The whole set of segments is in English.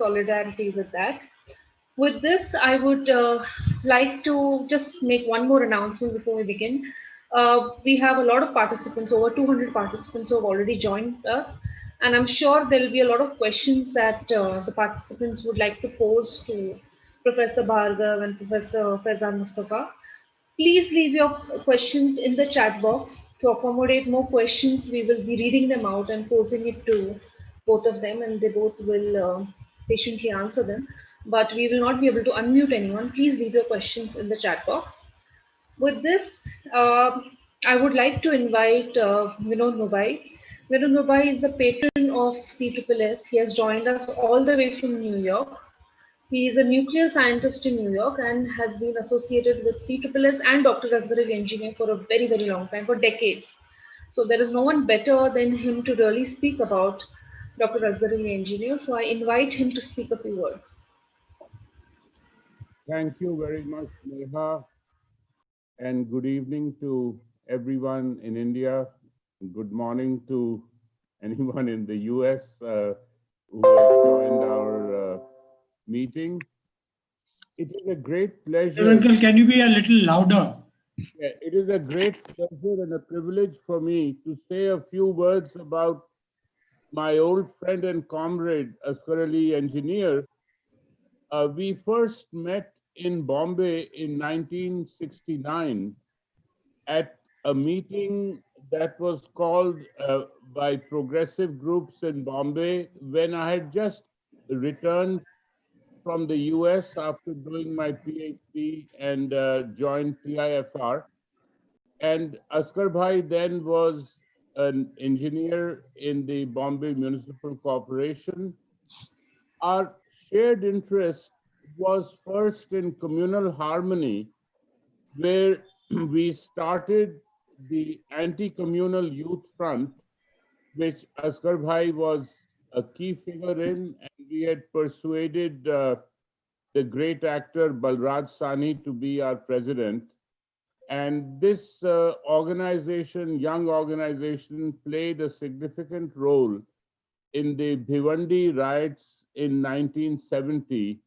solidarity with that. With this, I would like to just make one more announcement before we begin. We have a lot of participants, over 200 participants who have already joined us, and I'm sure there will be a lot of questions that the participants would like to pose to Professor Bhargav and Professor Faizan Mustafa. Please leave your questions in the chat box. To accommodate more questions, we will be reading them out and posing it to both of them, and they both will patiently answer them. But we will not be able to unmute anyone. Please leave your questions in the chat box. With this, I would like to invite Vinod Mobai. Vinod Mobai is the patron of CSSS. He has joined us all the way from New York. He is a nuclear scientist in New York and has been associated with CSSS and Dr. Asghar engineer for a very, very long time, for decades. So there is no one better than him to really speak about Dr. Asghar engineer. So I invite him to speak a few words. Thank you very much, Neha, and good evening to everyone in India. Good morning to anyone in the US who has joined our meeting. It is a great pleasure. Uncle, can you be a little louder? Yeah, it is a great pleasure and a privilege for me to say a few words about my old friend and comrade, Asghar engineer. We first met in Bombay in 1969 at a meeting that was called by progressive groups in Bombay when I had just returned from the US after doing my PhD and joined PIFR. And Asghar Bhai then was an engineer in the Bombay Municipal Corporation. Our shared interest was first in communal harmony, where we started the anti-communal youth front, which Asghar Bhai was a key figure in, and we had persuaded the great actor Balraj Sani to be our president. And this young organization, played a significant role in the Bhivandi riots in 1970,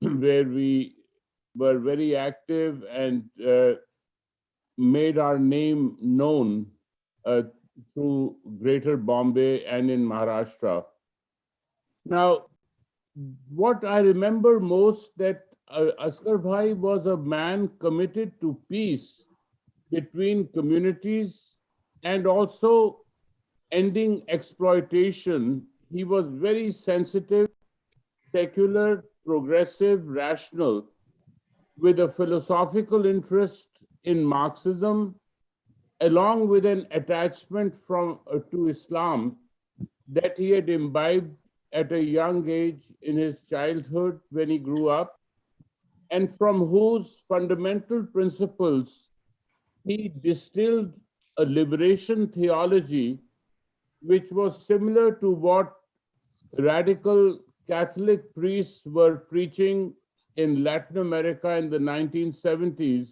where we were very active and made our name known through Greater Bombay and in Maharashtra. Now, what I remember most that Asghar Bhai was a man committed to peace between communities and also ending exploitation. He was very sensitive, secular, progressive, rational, with a philosophical interest in Marxism, along with an attachment to Islam that he had imbibed at a young age in his childhood when he grew up, and from whose fundamental principles he distilled a liberation theology which was similar to what radical Catholic priests were preaching in Latin America in the 1970s,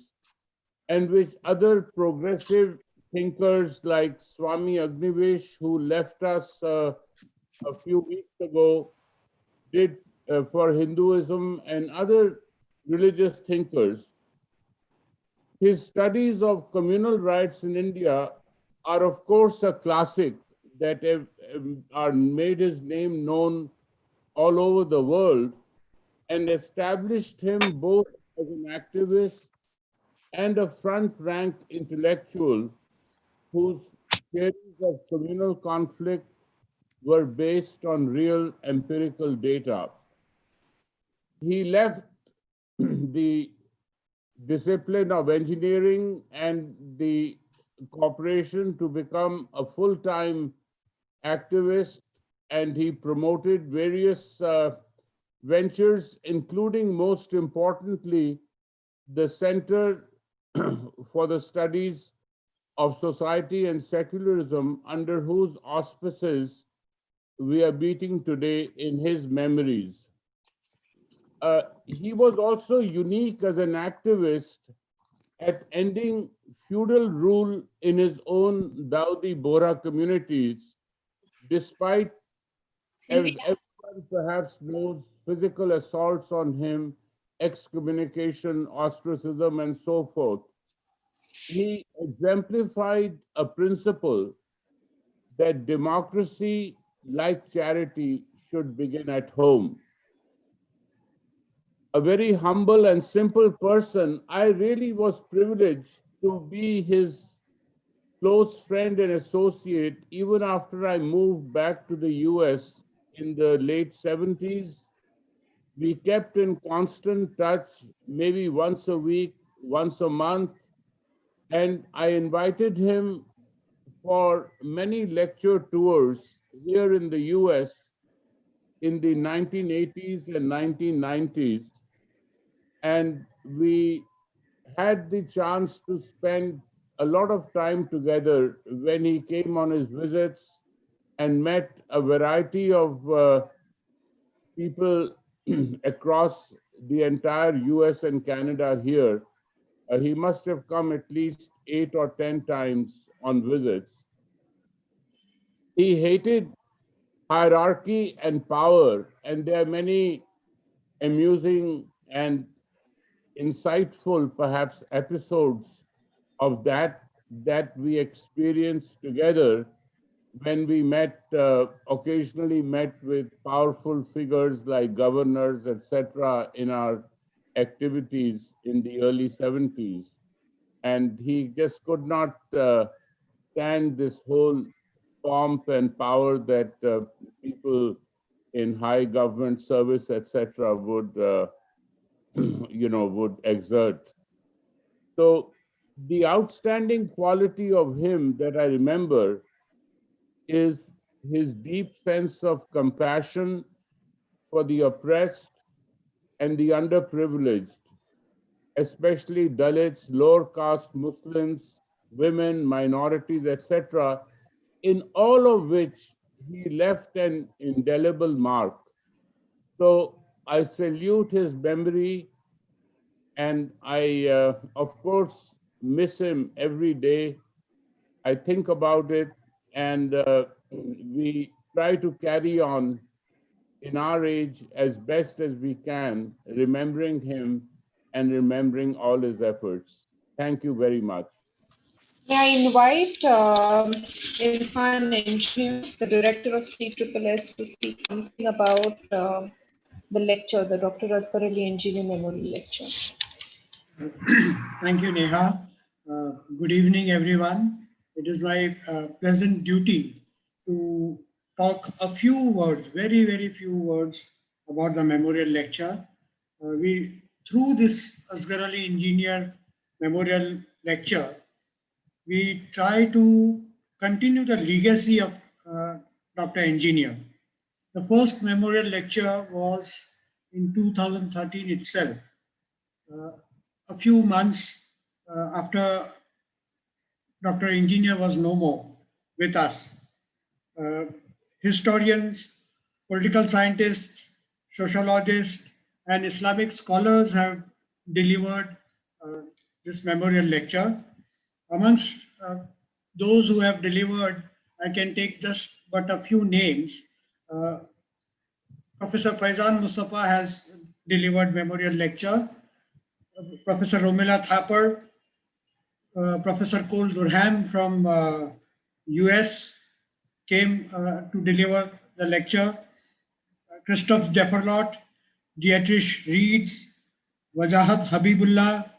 and which other progressive thinkers like Swami Agnivesh, who left us a few weeks ago, did for Hinduism and other religious thinkers. His studies of communal rights in India are, of course, a classic that are made his name known all over the world and established him both as an activist and a front-rank intellectual whose theories of communal conflict were based on real empirical data. He left the discipline of engineering and the corporation to become a full-time activist, and he promoted various ventures, including, most importantly, the Center for the Studies of Society and Secularism, under whose auspices we are meeting today in his memories. He was also unique as an activist at ending feudal rule in his own Daudi Bohra communities, despite, as everyone Everyone perhaps knows physical assaults on him, excommunication, ostracism, and so forth. He exemplified a principle that democracy, like charity, should begin at home. A very humble and simple person, I really was privileged to be his close friend and associate even after I moved back to the US in the late 70s. We kept in constant touch, maybe once a week, once a month, and I invited him for many lecture tours here in the US in the 1980s and 1990s. And we had the chance to spend a lot of time together when he came on his visits and met a variety of people across the entire US and Canada here. He must have come at least 8 or 10 times on visits. He hated hierarchy and power, and there are many amusing and insightful, perhaps, episodes of that we experienced together when we met, occasionally met with powerful figures like governors, etc., in our activities in the early 70s. And he just could not stand this whole pomp and power that people in high government service, etc., would, would exert. So the outstanding quality of him that I remember is his deep sense of compassion for the oppressed and the underprivileged, especially Dalits, lower caste Muslims, women, minorities, etc., in all of which he left an indelible mark. So I salute his memory, and I, of course, miss him every day. I think about it, and we try to carry on in our age as best as we can, remembering him and remembering all his efforts. Thank you very much. May I invite Irfan Engineer, the director of CSSS, to speak something about the lecture, the Dr. Asghar Ali Engineer Memorial Lecture. Thank you, Neha. Good evening, everyone. It is my pleasant duty to talk a few words, very, very few words about the memorial lecture. Through this Asghar Ali Engineer Memorial Lecture, we try to continue the legacy of Dr. Engineer. The first memorial lecture was in 2013 itself, a few months after Dr. Engineer was no more with us. Uh, Historians, political scientists, sociologists, and Islamic scholars have delivered this memorial lecture. Amongst those who have delivered, I can take just but a few names. Professor Faizan Mustafa has delivered memorial lecture. Professor Romila Thapar, Professor Cole Durham from US came to deliver the lecture. Christoph Jefferlot, Dietrich Reeds, Wajahat Habibullah,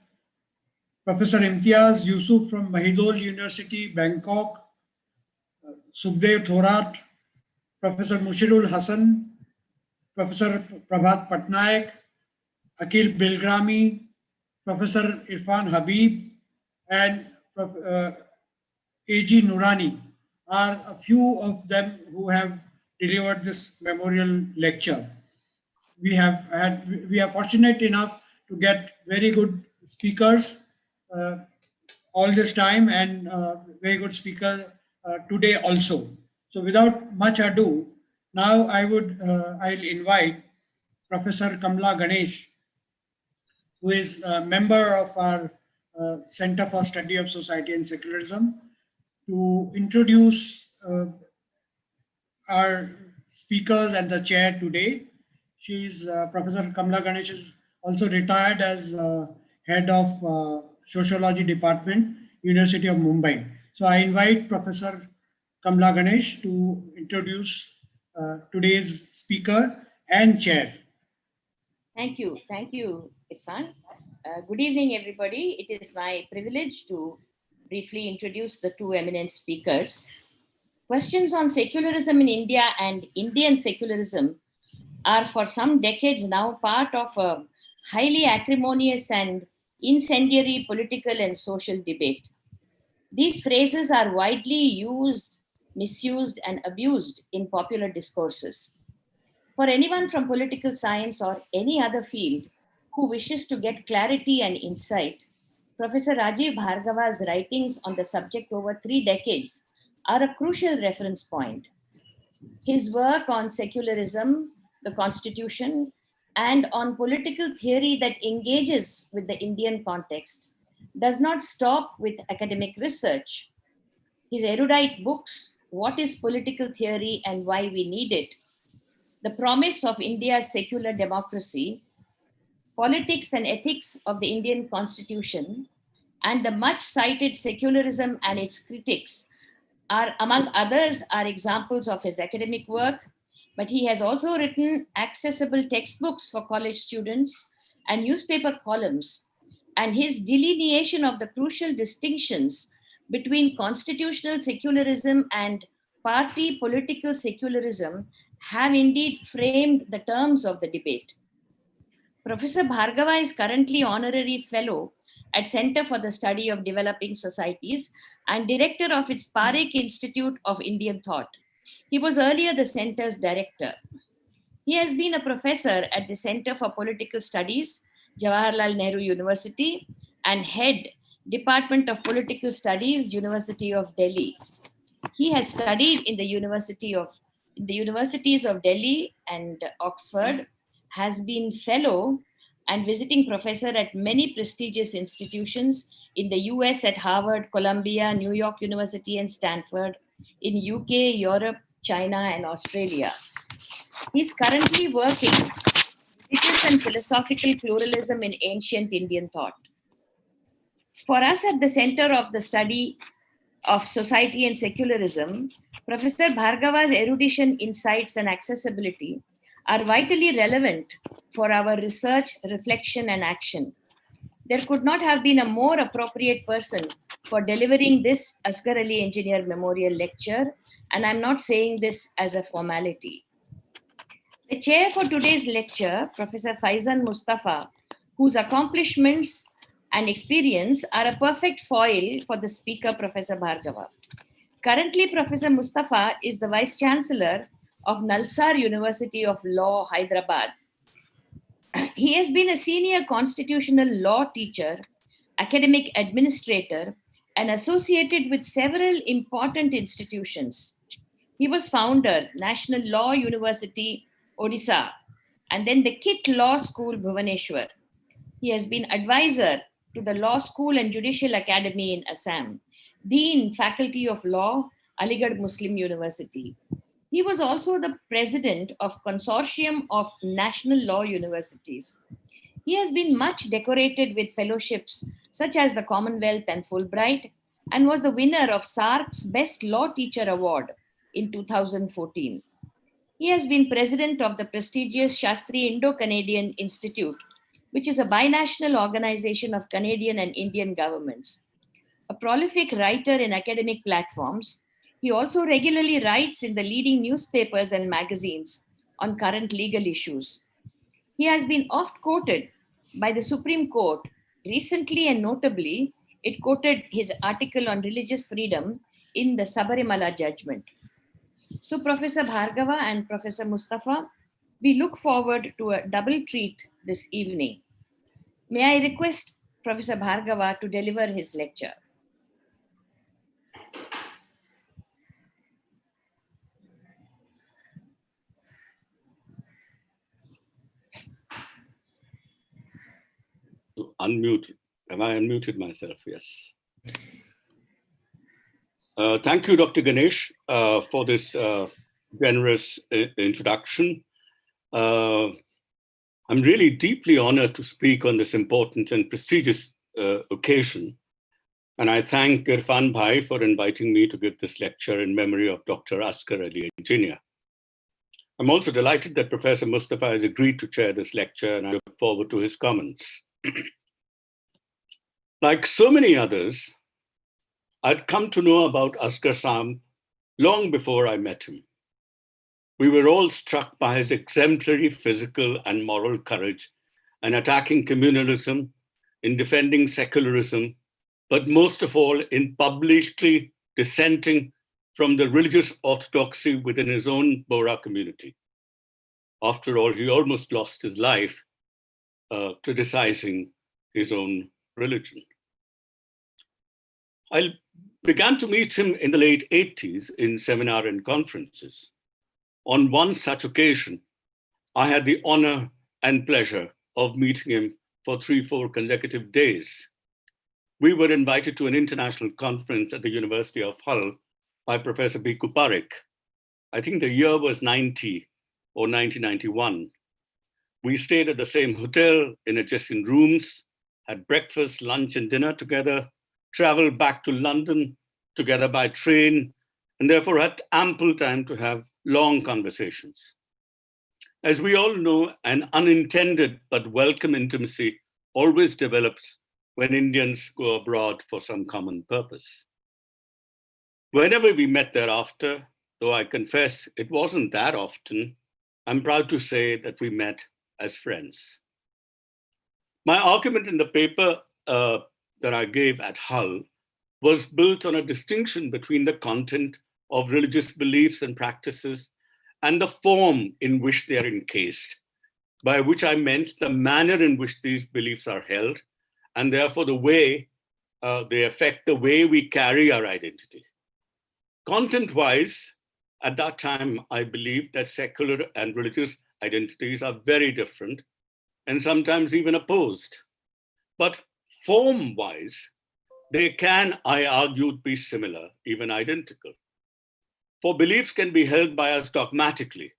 Professor Imtiaz Yusuf from Mahidol University, Bangkok, Sukhdev Thorat, Professor Mushirul Hassan, Professor Prabhat Patnaik, Akil Bilgrami, Professor Irfan Habib, and A.G. Nurani are a few of them who have delivered this memorial lecture. We are fortunate enough to get very good speakers all this time, and very good speaker today also. So without much ado, now I'll invite Professor Kamla Ganesh, who is a member of our Center for Study of Society and Secularism, to introduce our speakers and the chair today. She's Professor Kamla Ganesh is also retired as head of sociology department, University of Mumbai. So I invite Professor Kamla Ganesh to introduce today's speaker and chair. Thank you. Thank you, Irfan. Good evening, everybody. It is my privilege to briefly introduce the two eminent speakers. Questions on secularism in India and Indian secularism are for some decades now part of a highly acrimonious and incendiary political and social debate. These phrases are widely used, misused, and abused in popular discourses. For anyone from political science or any other field who wishes to get clarity and insight, Professor Rajeev Bhargava's writings on the subject over 3 decades are a crucial reference point. His work on secularism, the constitution, and on political theory that engages with the Indian context does not stop with academic research. His erudite books, What is Political Theory and Why We Need It? The Promise of India's Secular Democracy, Politics and Ethics of the Indian Constitution, and the much cited Secularism and its Critics are, among others, are examples of his academic work, but he has also written accessible textbooks for college students and newspaper columns, and his delineation of the crucial distinctions between constitutional secularism and party political secularism have indeed framed the terms of the debate. Professor Bhargava is currently honorary fellow at Center for the Study of Developing Societies and director of its Parekh Institute of Indian Thought. He was earlier the center's director. He has been a professor at the Center for Political Studies, Jawaharlal Nehru University, and head Department of Political Studies, University of Delhi. He has studied in the universities of Delhi and Oxford, has been fellow and visiting professor at many prestigious institutions in the US at Harvard, Columbia, New York University, and Stanford, in UK, Europe, China, and Australia. He's currently working religious and philosophical pluralism in ancient Indian thought. For us at the Center of the Study of Society and Secularism, Professor Bhargava's erudition, insights, and accessibility are vitally relevant for our research, reflection, and action. There could not have been a more appropriate person for delivering this Asghar Ali Engineer Memorial Lecture, and I'm not saying this as a formality. The chair for today's lecture, Professor Faizan Mustafa, whose accomplishments and experience are a perfect foil for the speaker, Professor Bhargava. Currently, Professor Mustafa is the Vice Chancellor of Nalsar University of Law, Hyderabad. He has been a senior constitutional law teacher, academic administrator, and associated with several important institutions. He was founder, National Law University, Odisha, and then the KIT Law School, Bhubaneswar. He has been advisor to the Law School and Judicial Academy in Assam, Dean, Faculty of Law, Aligarh Muslim University. He was also the president of Consortium of National Law Universities. He has been much decorated with fellowships such as the Commonwealth and Fulbright, and was the winner of SARC's Best Law Teacher Award in 2014. He has been president of the prestigious Shastri Indo-Canadian Institute, which is a binational organization of Canadian and Indian governments. A prolific writer in academic platforms, he also regularly writes in the leading newspapers and magazines on current legal issues. He has been oft quoted by the Supreme Court. Recently and notably, it quoted his article on religious freedom in the Sabarimala judgment. So, Professor Bhargava and Professor Mustafa, we look forward to a double treat this evening. May I request Professor Bhargava to deliver his lecture? Unmute. Have I unmuted myself? Yes. Thank you, Dr. Ganesh, for this generous introduction. I'm really deeply honored to speak on this important and prestigious occasion. And I thank Irfan Bhai for inviting me to give this lecture in memory of Dr. Asghar Ali, engineer. I'm also delighted that Professor Mustafa has agreed to chair this lecture, and I look forward to his comments. Like so many others, I'd come to know about Asghar Sam long before I met him. We were all struck by his exemplary physical and moral courage in attacking communalism, in defending secularism, but most of all in publicly dissenting from the religious orthodoxy within his own Bohra community. After all, he almost lost his life criticizing his own religion. I began to meet him in the late 80s in seminar and conferences. On one such occasion, I had the honor and pleasure of meeting him for 3-4 consecutive days. We were invited to an international conference at the University of Hull by Professor Bhikkhu Parekh. I think the year was 90 or 1991. We stayed at the same hotel in adjacent rooms, had breakfast, lunch, and dinner together, traveled back to London together by train, and therefore had ample time to have long conversations. As we all know, an unintended but welcome intimacy always develops when Indians go abroad for some common purpose. Whenever we met thereafter, though I confess it wasn't that often, I'm proud to say that we met as friends. My argument in the paper that I gave at Hull was built on a distinction between the content of religious beliefs and practices and the form in which they are encased, by which I meant the manner in which these beliefs are held, and therefore the way they affect the way we carry our identity. Content-wise, at that time, I believed that secular and religious identities are very different and sometimes even opposed. But form-wise, they can, I argued, be similar, even identical. For beliefs can be held by us dogmatically,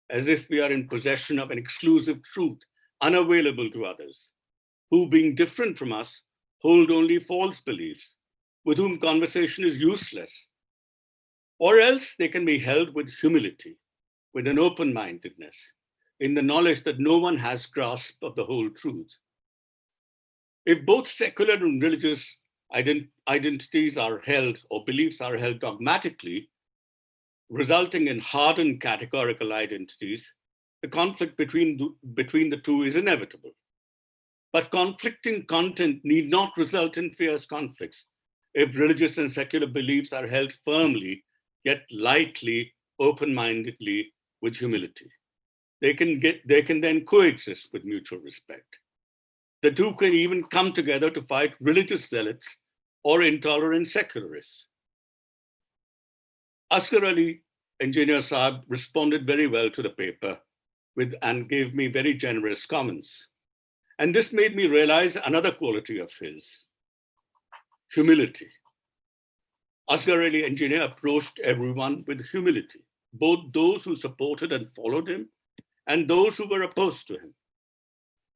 as if we are in possession of an exclusive truth, unavailable to others, who, being different from us, hold only false beliefs, with whom conversation is useless. Or else they can be held with humility, with an open-mindedness, in the knowledge that no one has grasp of the whole truth. If both secular and religious identities are held, or beliefs are held dogmatically, resulting in hardened categorical identities, the conflict between the two is inevitable. But conflicting content need not result in fierce conflicts if religious and secular beliefs are held firmly, yet lightly, open-mindedly, with humility. They can then coexist with mutual respect. The two can even come together to fight religious zealots or intolerant secularists. Asghar Ali, Engineer Saab, responded very well to the paper and gave me very generous comments. And this made me realize another quality of his, humility. Asghar Ali, Engineer, approached everyone with humility, both those who supported and followed him and those who were opposed to him.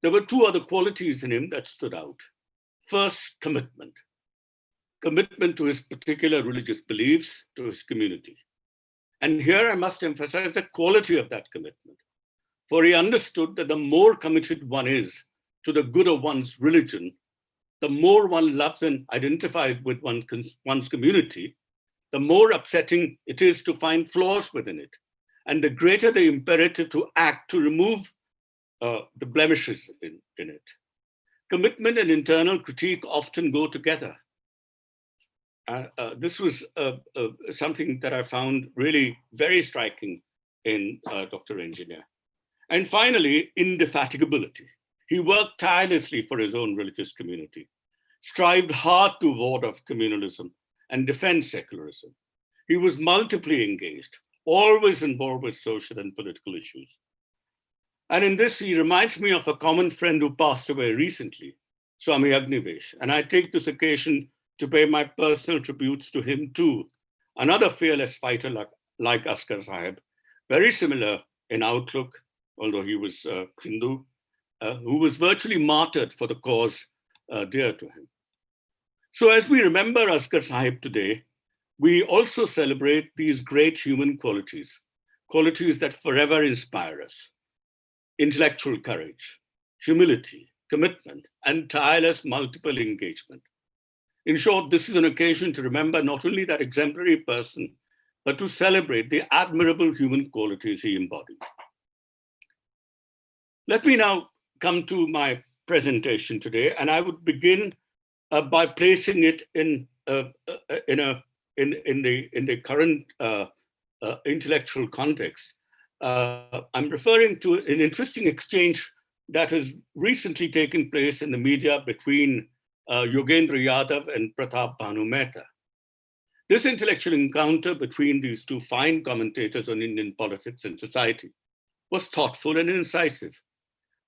There were two other qualities in him that stood out. First, commitment. Commitment to his particular religious beliefs, to his community. And here I must emphasize the quality of that commitment, for he understood that the more committed one is to the good of one's religion, the more one loves and identifies with one's community, the more upsetting it is to find flaws within it, and the greater the imperative to act to remove the blemishes in it. Commitment and internal critique often go together. This was something that I found really very striking in Dr. Engineer. And finally, indefatigability. He worked tirelessly for his own religious community, strived hard to ward off communalism and defend secularism. He was multiply engaged, always involved with social and political issues. And in this, he reminds me of a common friend who passed away recently, Swami Agnivesh. And I take this occasion to pay my personal tributes to him too, another fearless fighter like Asghar Sahib, very similar in outlook, although he was Hindu, who was virtually martyred for the cause dear to him. So as we remember Asghar Sahib today, we also celebrate these great human qualities, qualities that forever inspire us: intellectual courage, humility, commitment, and tireless multiple engagement. In short, this is an occasion to remember not only that exemplary person, but to celebrate the admirable human qualities he embodied. Let me now come to my presentation today, and I would begin by placing it in the current intellectual context. I'm referring to an interesting exchange that has recently taken place in the media between Yogendra Yadav and Pratap Bhanu Mehta. This intellectual encounter between these two fine commentators on Indian politics and society was thoughtful and incisive,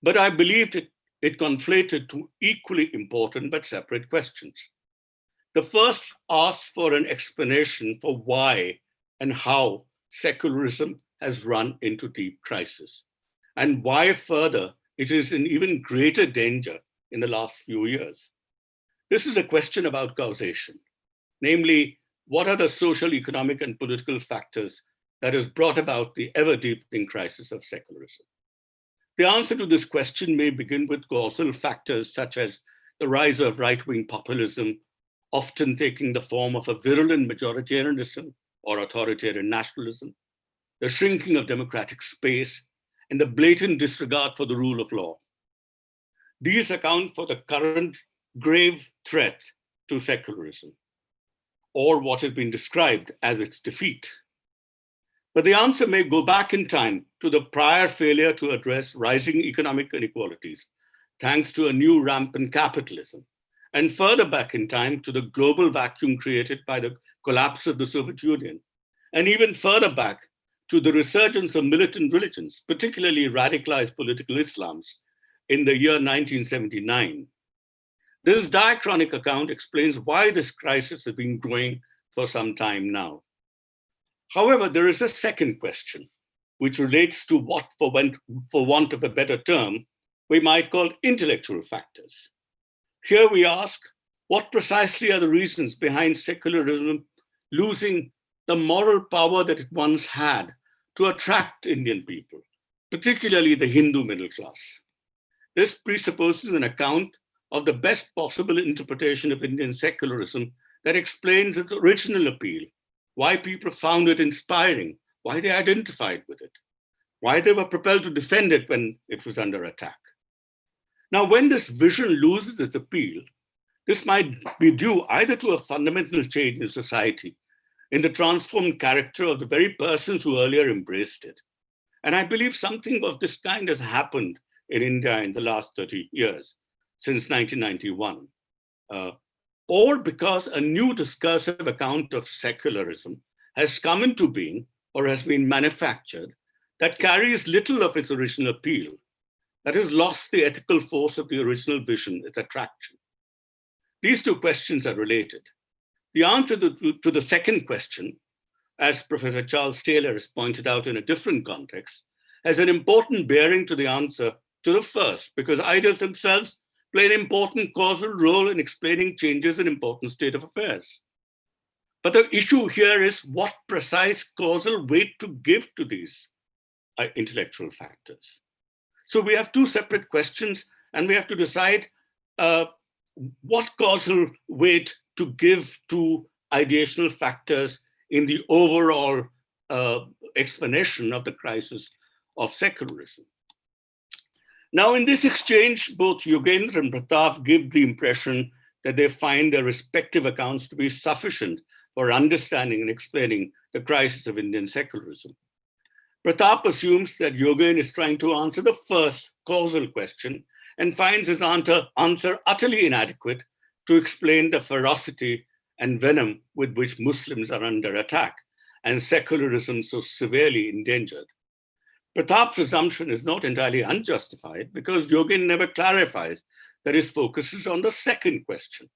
but I believed it conflated two equally important but separate questions. The first asked for an explanation for why and how secularism has run into deep crisis, and why further it is in even greater danger in the last few years. This is a question about causation, namely, what are the social, economic, and political factors that has brought about the ever-deepening crisis of secularism? The answer to this question may begin with causal factors such as the rise of right-wing populism, often taking the form of a virulent majoritarianism or authoritarian nationalism, the shrinking of democratic space, and the blatant disregard for the rule of law. These account for the current grave threat to secularism, or what has been described as its defeat. But the answer may go back in time to the prior failure to address rising economic inequalities, thanks to a new rampant capitalism, and further back in time to the global vacuum created by the collapse of the Soviet Union, and even further back to the resurgence of militant religions, particularly radicalized political Islams, in the year 1979. This diachronic account explains why this crisis has been growing for some time now. However, there is a second question, which relates to what, for want of a better term, we might call intellectual factors. Here we ask, what precisely are the reasons behind secularism losing the moral power that it once had to attract Indian people, particularly the Hindu middle class? This presupposes an account of the best possible interpretation of Indian secularism that explains its original appeal, why people found it inspiring, why they identified with it, why they were propelled to defend it when it was under attack. Now, when this vision loses its appeal, this might be due either to a fundamental change in society, in the transformed character of the very persons who earlier embraced it. And I believe something of this kind has happened in India in the last 30 years, since 1991, or because a new discursive account of secularism has come into being or has been manufactured that carries little of its original appeal, that has lost the ethical force of the original vision, its attraction. These two questions are related. The answer to the second question, as Professor Charles Taylor has pointed out in a different context, has an important bearing to the answer to the first, because ideas themselves play an important causal role in explaining changes in important state of affairs. But the issue here is what precise causal weight to give to these intellectual factors. So we have two separate questions, and we have to decide what causal weight to give to ideational factors in the overall explanation of the crisis of secularism. Now, in this exchange, both Yogendra and Pratap give the impression that they find their respective accounts to be sufficient for understanding and explaining the crisis of Indian secularism. Pratap assumes that Yogendra is trying to answer the first causal question and finds his answer utterly inadequate to explain the ferocity and venom with which Muslims are under attack and secularism so severely endangered. Pratap's assumption is not entirely unjustified because Yogendra never clarifies that his focus is on the second question,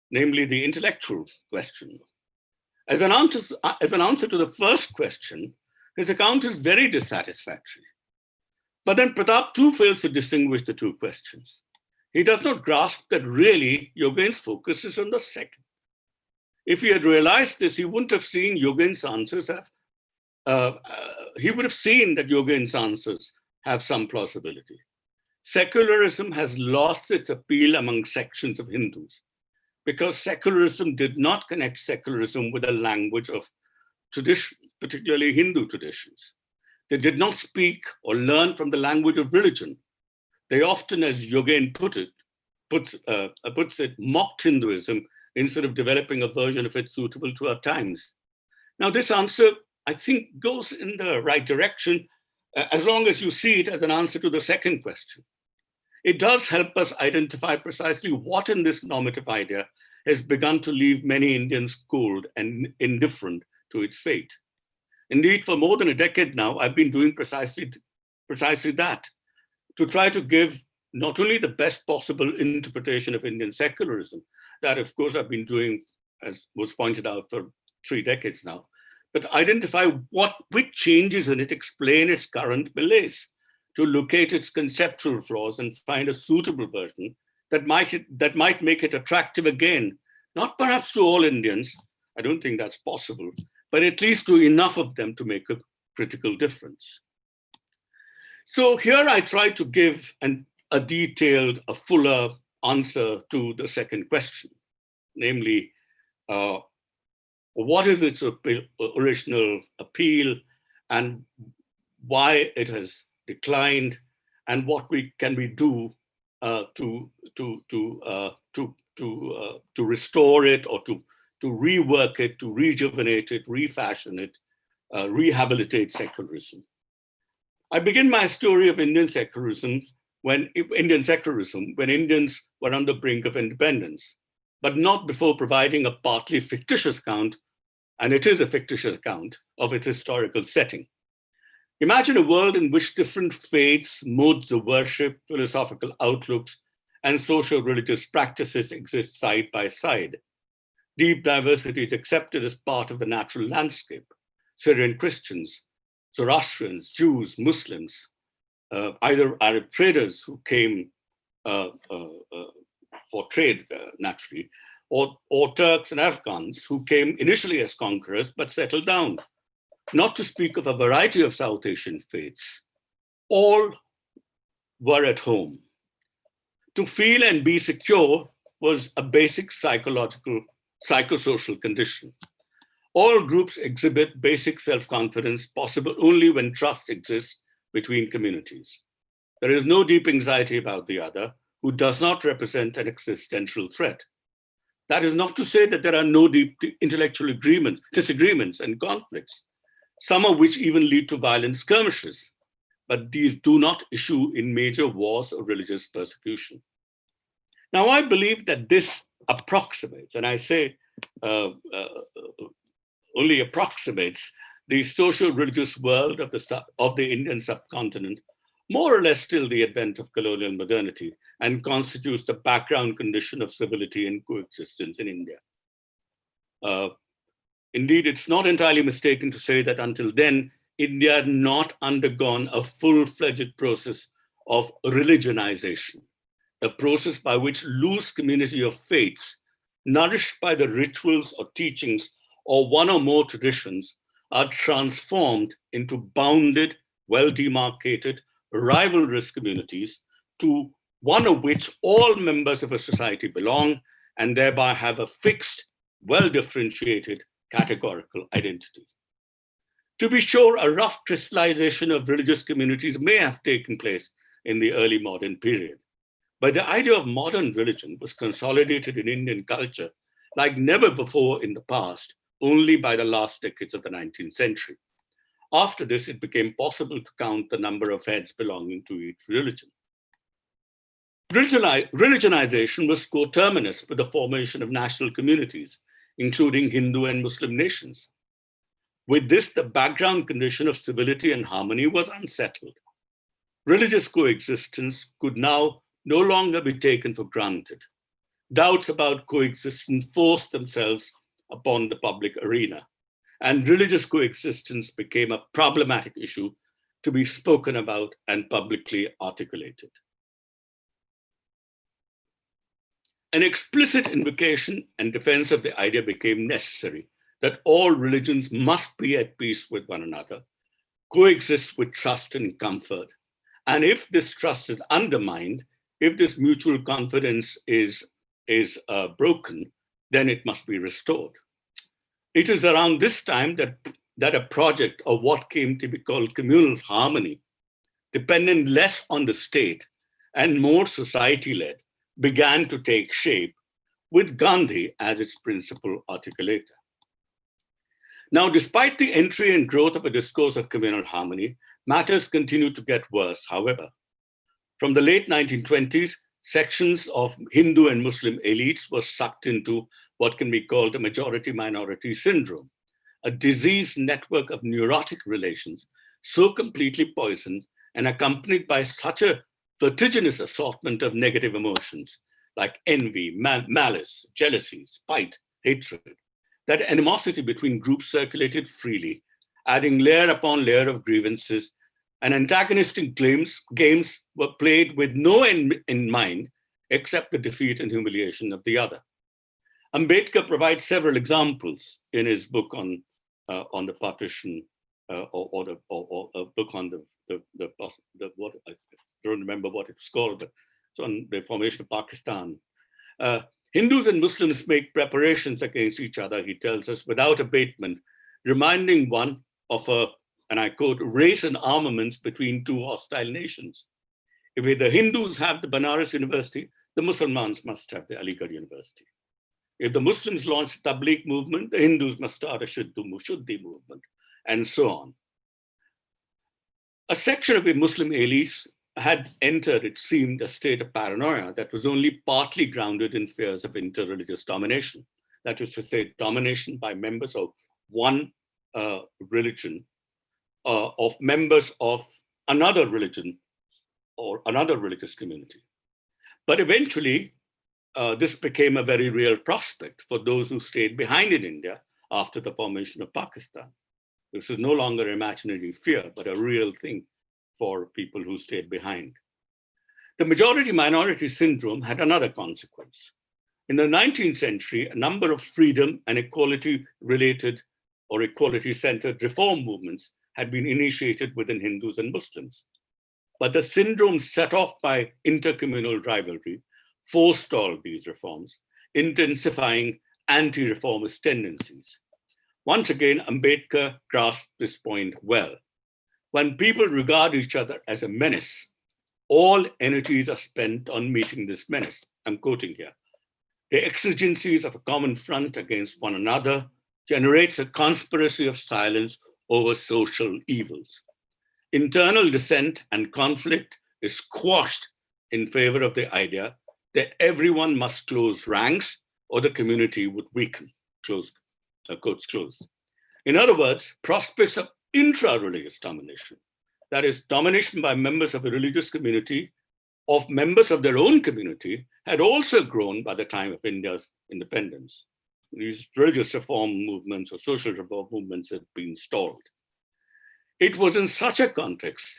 namely the intellectual question. As an answer to the first question, His account is very dissatisfactory. But then Pratap too fails to distinguish the two questions. He does not grasp that really Yogen's focus is on the second. If he had realized this, he wouldn't have seen Yogen's answers he would have seen that Yogen's answers have some plausibility. Secularism has lost its appeal among sections of Hindus because secularism did not connect secularism with a language of tradition, particularly Hindu traditions. They did not speak or learn from the language of religion. They often, as Yogen puts it, mocked Hinduism instead of developing a version of it suitable to our times. Now, this answer, I think, goes in the right direction as long as you see it as an answer to the second question. It does help us identify precisely what in this normative idea has begun to leave many Indians cold and indifferent to its fate. Indeed, for more than a decade now, I've been doing precisely that, to try to give not only the best possible interpretation of Indian secularism, that of course I've been doing, as was pointed out, for 3 decades now, but identify which changes in it explain its current malaise, to locate its conceptual flaws and find a suitable version that might make it attractive again, not perhaps to all Indians, I don't think that's possible, but at least to enough of them to make a critical difference. So here I try to give a detailed, a fuller answer to the second question, namely, what is its original appeal and why it has declined, and what can we do to restore it, or to rework it, to rejuvenate it, refashion it, rehabilitate secularism. I begin my story of Indian secularism when Indians were on the brink of independence, but not before providing a partly fictitious account, and it is a fictitious account, of its historical setting. Imagine a world in which different faiths, modes of worship, philosophical outlooks, and social religious practices exist side by side. Deep diversity is accepted as part of the natural landscape. Syrian Christians, Zoroastrians, Jews, Muslims, either Arab traders who came for trade, naturally, or Turks and Afghans who came initially as conquerors but settled down. Not to speak of a variety of South Asian faiths. All were at home. To feel and be secure was a basic psychosocial condition. All groups exhibit basic self-confidence, possible only when trust exists between communities. There is no deep anxiety about the other, who does not represent an existential threat. That is not to say that there are no deep intellectual disagreements and conflicts, some of which even lead to violent skirmishes, but these do not issue in major wars or religious persecution. Now, I believe that this approximates, and I say only approximates, the social religious world of the Indian subcontinent, more or less till the advent of colonial modernity, and constitutes the background condition of civility and coexistence in India. Indeed, it's not entirely mistaken to say that until then, India had not undergone a full-fledged process of religionization, a process by which loose community of faiths, nourished by the rituals or teachings or one or more traditions, are transformed into bounded, well-demarcated, rivalrous communities, to one of which all members of a society belong and thereby have a fixed, well-differentiated, categorical identity. To be sure, a rough crystallization of religious communities may have taken place in the early modern period, but the idea of modern religion was consolidated in Indian culture like never before in the past, only by the last decades of the 19th century. After this, it became possible to count the number of heads belonging to each religion. Religionization was coterminous with the formation of national communities, including Hindu and Muslim nations. With this, the background condition of civility and harmony was unsettled. Religious coexistence could now no longer be taken for granted. Doubts about coexistence forced themselves upon the public arena. and religious coexistence became a problematic issue to be spoken about and publicly articulated. An explicit invocation and defense of the idea became necessary that all religions must be at peace with one another, coexist with trust and comfort. And if this trust is undermined, if this mutual confidence is broken, then it must be restored. It is around this time that a project of what came to be called communal harmony, dependent less on the state and more society-led, began to take shape, with Gandhi as its principal articulator. Now, despite the entry and growth of a discourse of communal harmony, matters continued to get worse, however. From the late 1920s, sections of Hindu and Muslim elites were sucked into what can be called a majority-minority syndrome, a diseased network of neurotic relations so completely poisoned and accompanied by such a vertiginous assortment of negative emotions like envy, malice, jealousy, spite, hatred, that animosity between groups circulated freely, adding layer upon layer of grievances, and antagonistic games were played with no end in mind except the defeat and humiliation of the other. Ambedkar provides several examples in his book on the partition, or a book on what I don't remember what it's called, but it's on the formation of Pakistan. Hindus and Muslims make preparations against each other, he tells us, without abatement, reminding one of a, and I quote, race and armaments between two hostile nations. If the Hindus have the Banaras University, the Muslims must have the Aligarh University. If the Muslims launch the Tabligh movement, the Hindus must start a Shuddhi movement, and so on. A section of the Muslim elites had entered, it seemed, a state of paranoia that was only partly grounded in fears of interreligious domination. That is to say, domination by members of one religion, of members of another religion or another religious community. But eventually, this became a very real prospect for those who stayed behind in India after the formation of Pakistan. This is no longer imaginary fear, but a real thing for people who stayed behind. The majority-minority syndrome had another consequence. In the 19th century, a number of freedom and equality-related or equality-centered reform movements had been initiated within Hindus and Muslims. But the syndrome set off by intercommunal rivalry forestalled these reforms, intensifying anti-reformist tendencies. Once again, Ambedkar grasped this point well. When people regard each other as a menace, all energies are spent on meeting this menace. I'm quoting here. The exigencies of a common front against one another generates a conspiracy of silence over social evils. Internal dissent and conflict is quashed in favor of the idea that everyone must close ranks or the community would weaken, quotes closed. In other words, prospects of intra-religious domination, that is, domination by members of a religious community, of members of their own community, had also grown by the time of India's independence. These religious reform movements or social reform movements had been stalled. It was in such a context,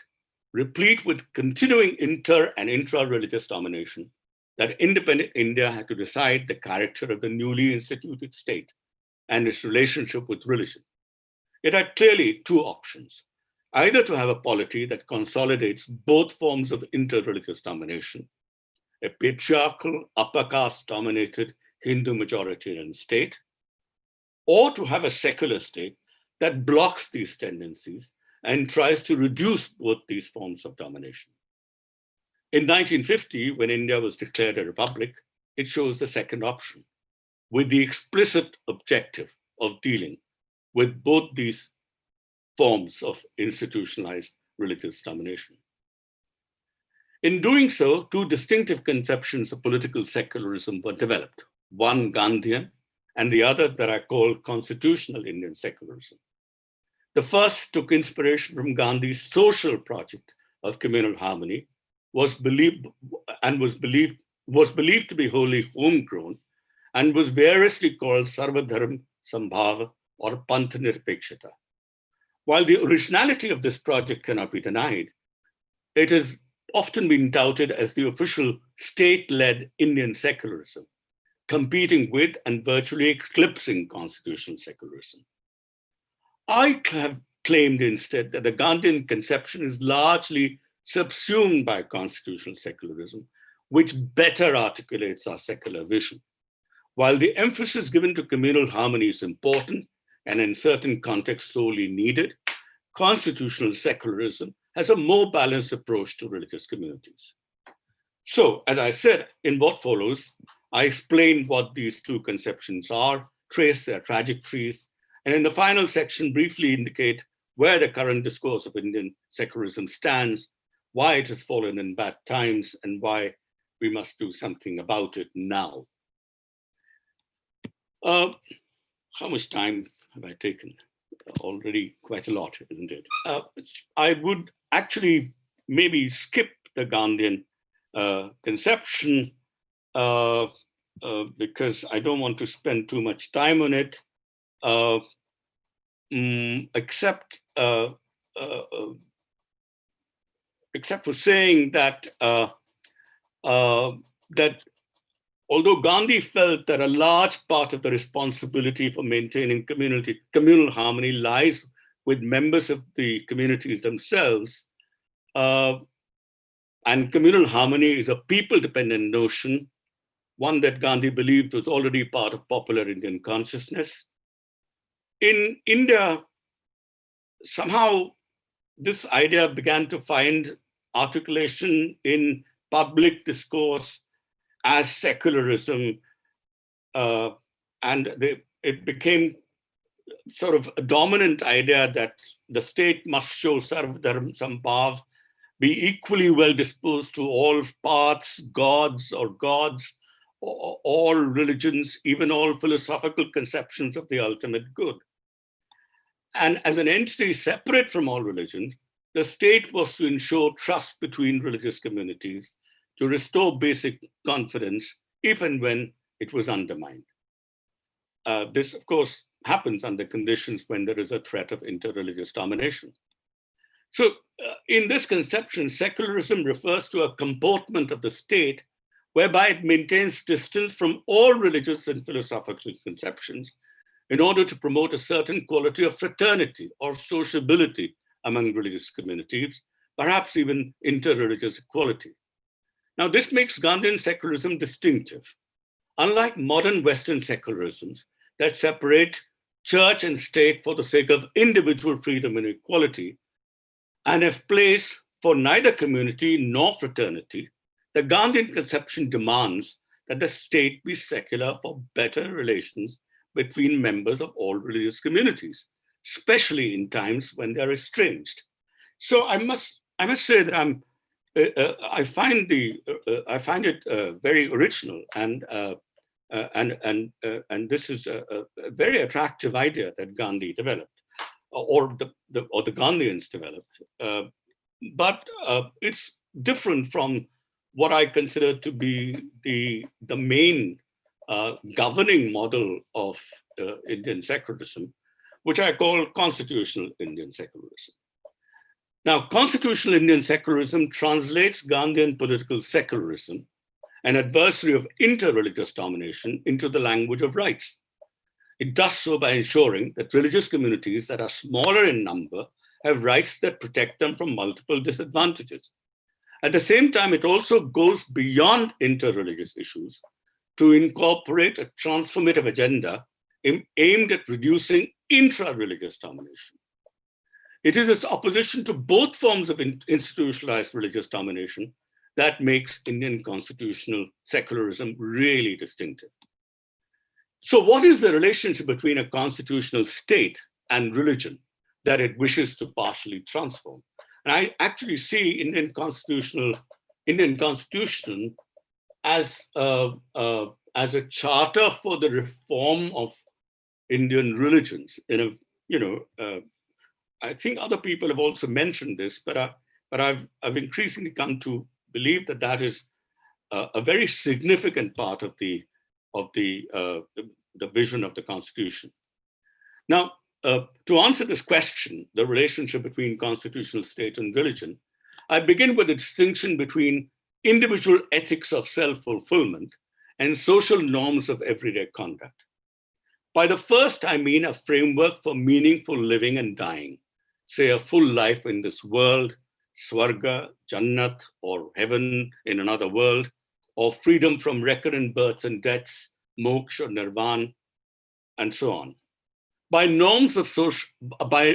replete with continuing inter and intra-religious domination, that independent India had to decide the character of the newly instituted state and its relationship with religion. It had clearly two options: either to have a polity that consolidates both forms of interreligious domination, a patriarchal, upper caste-dominated Hindu majoritarian state, or to have a secular state that blocks these tendencies and tries to reduce both these forms of domination. In 1950, when India was declared a republic, it chose the second option, with the explicit objective of dealing with both these forms of institutionalized religious domination. In doing so, two distinctive conceptions of political secularism were developed, one Gandhian and the other that I call constitutional Indian secularism. The first took inspiration from Gandhi's social project of communal harmony, was believed to be wholly homegrown, and was variously called Sarvadharma Sambhava or Panth Nirapekshata. While the originality of this project cannot be denied, it has often been touted as the official state-led Indian secularism, competing with and virtually eclipsing constitutional secularism. I have claimed instead that the Gandhian conception is largely subsumed by constitutional secularism, which better articulates our secular vision. While the emphasis given to communal harmony is important and in certain contexts sorely needed, constitutional secularism has a more balanced approach to religious communities. So, as I said, in what follows, I explain what these two conceptions are, trace their trajectories, and in the final section, briefly indicate where the current discourse of Indian secularism stands, why it has fallen in bad times, and why we must do something about it now. How much time have I taken? Already quite a lot, isn't it? I would actually maybe skip the Gandhian conception because I don't want to spend too much time on it, except for saying that that although Gandhi felt that a large part of the responsibility for maintaining communal harmony lies with members of the communities themselves, and communal harmony is a people-dependent notion, one that Gandhi believed was already part of popular Indian consciousness. In India, somehow this idea began to find articulation in public discourse as secularism, and it became sort of a dominant idea that the state must show Sarv Dharm Sambhav, be equally well disposed to all paths, gods, all religions, even all philosophical conceptions of the ultimate good. And as an entity separate from all religions, the state was to ensure trust between religious communities, to restore basic confidence, if and when it was undermined. This, of course, happens under conditions when there is a threat of interreligious domination. So in this conception, secularism refers to a comportment of the state whereby it maintains distance from all religious and philosophical conceptions in order to promote a certain quality of fraternity or sociability among religious communities, perhaps even interreligious equality. Now, this makes Gandhian secularism distinctive. Unlike modern Western secularisms that separate church and state for the sake of individual freedom and equality, and have place for neither community nor fraternity, the Gandhian conception demands that the state be secular for better relations between members of all religious communities, especially in times when they are estranged. So I must say that I find it very original, and this is a very attractive idea that Gandhi developed, or the Gandhians developed. But it's different from what I consider to be the main governing model of Indian secularism, which I call constitutional Indian secularism. Now, constitutional Indian secularism translates Gandhian political secularism, an adversary of interreligious domination, into the language of rights. It does so by ensuring that religious communities that are smaller in number have rights that protect them from multiple disadvantages. At the same time, it also goes beyond interreligious issues to incorporate a transformative agenda aimed at reducing intra-religious domination. It is its opposition to both forms of institutionalized religious domination that makes Indian constitutional secularism really distinctive. So what is the relationship between a constitutional state and religion that it wishes to partially transform? And I actually see Indian constitution as a charter for the reform of Indian religions. I think other people have also mentioned this, but I've increasingly come to believe that that is a very significant part of the vision of the Constitution. Now, to answer this question, the relationship between constitutional state and religion, I begin with the distinction between individual ethics of self-fulfillment and social norms of everyday conduct. By the first, I mean a framework for meaningful living and dying, say a full life in this world, Swarga, Jannat, or heaven in another world, or freedom from recurrent births and deaths, moksha, nirvana, and so on. By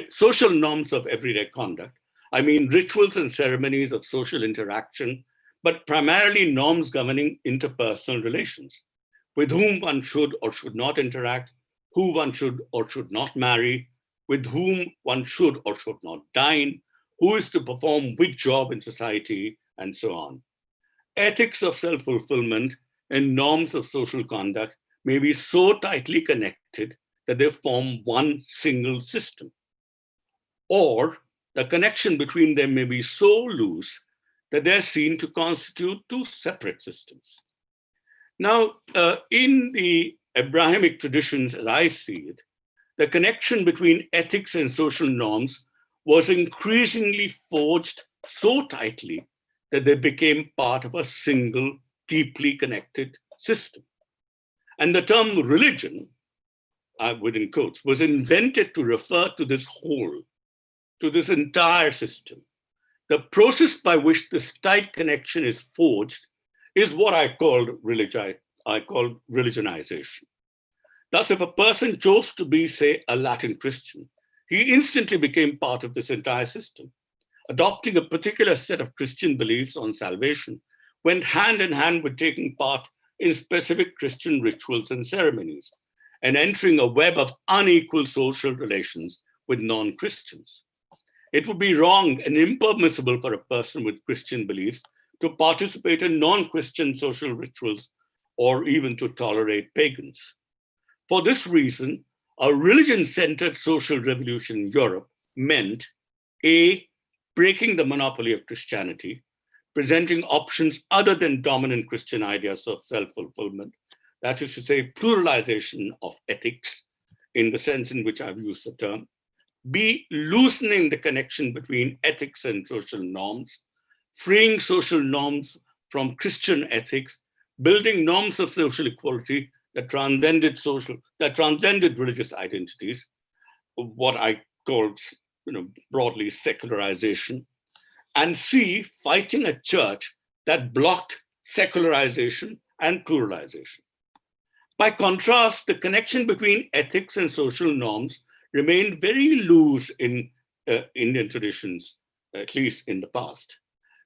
social norms of everyday conduct, I mean rituals and ceremonies of social interaction, but primarily norms governing interpersonal relations, with whom one should or should not interact, who one should or should not marry, with whom one should or should not dine, who is to perform which job in society, and so on. Ethics of self-fulfillment and norms of social conduct may be so tightly connected that they form one single system. Or the connection between them may be so loose that they're seen to constitute two separate systems. Now, in the Abrahamic traditions, as I see it, the connection between ethics and social norms was increasingly forged so tightly that they became part of a single, deeply connected system. And the term religion, within quotes, was invented to refer to this whole, to this entire system. The process by which this tight connection is forged is what I call religionization. Thus, if a person chose to be, say, a Latin Christian, he instantly became part of this entire system. Adopting a particular set of Christian beliefs on salvation went hand in hand with taking part in specific Christian rituals and ceremonies, and entering a web of unequal social relations with non-Christians. It would be wrong and impermissible for a person with Christian beliefs to participate in non-Christian social rituals or even to tolerate pagans. For this reason, a religion-centered social revolution in Europe meant A, breaking the monopoly of Christianity, presenting options other than dominant Christian ideas of self-fulfillment, that is to say, pluralization of ethics in the sense in which I've used the term. B, loosening the connection between ethics and social norms, freeing social norms from Christian ethics, building norms of social equality that transcended religious identities, what I call, broadly secularization. And C, fighting a church that blocked secularization and pluralization. By contrast, the connection between ethics and social norms remained very loose in Indian traditions, at least in the past.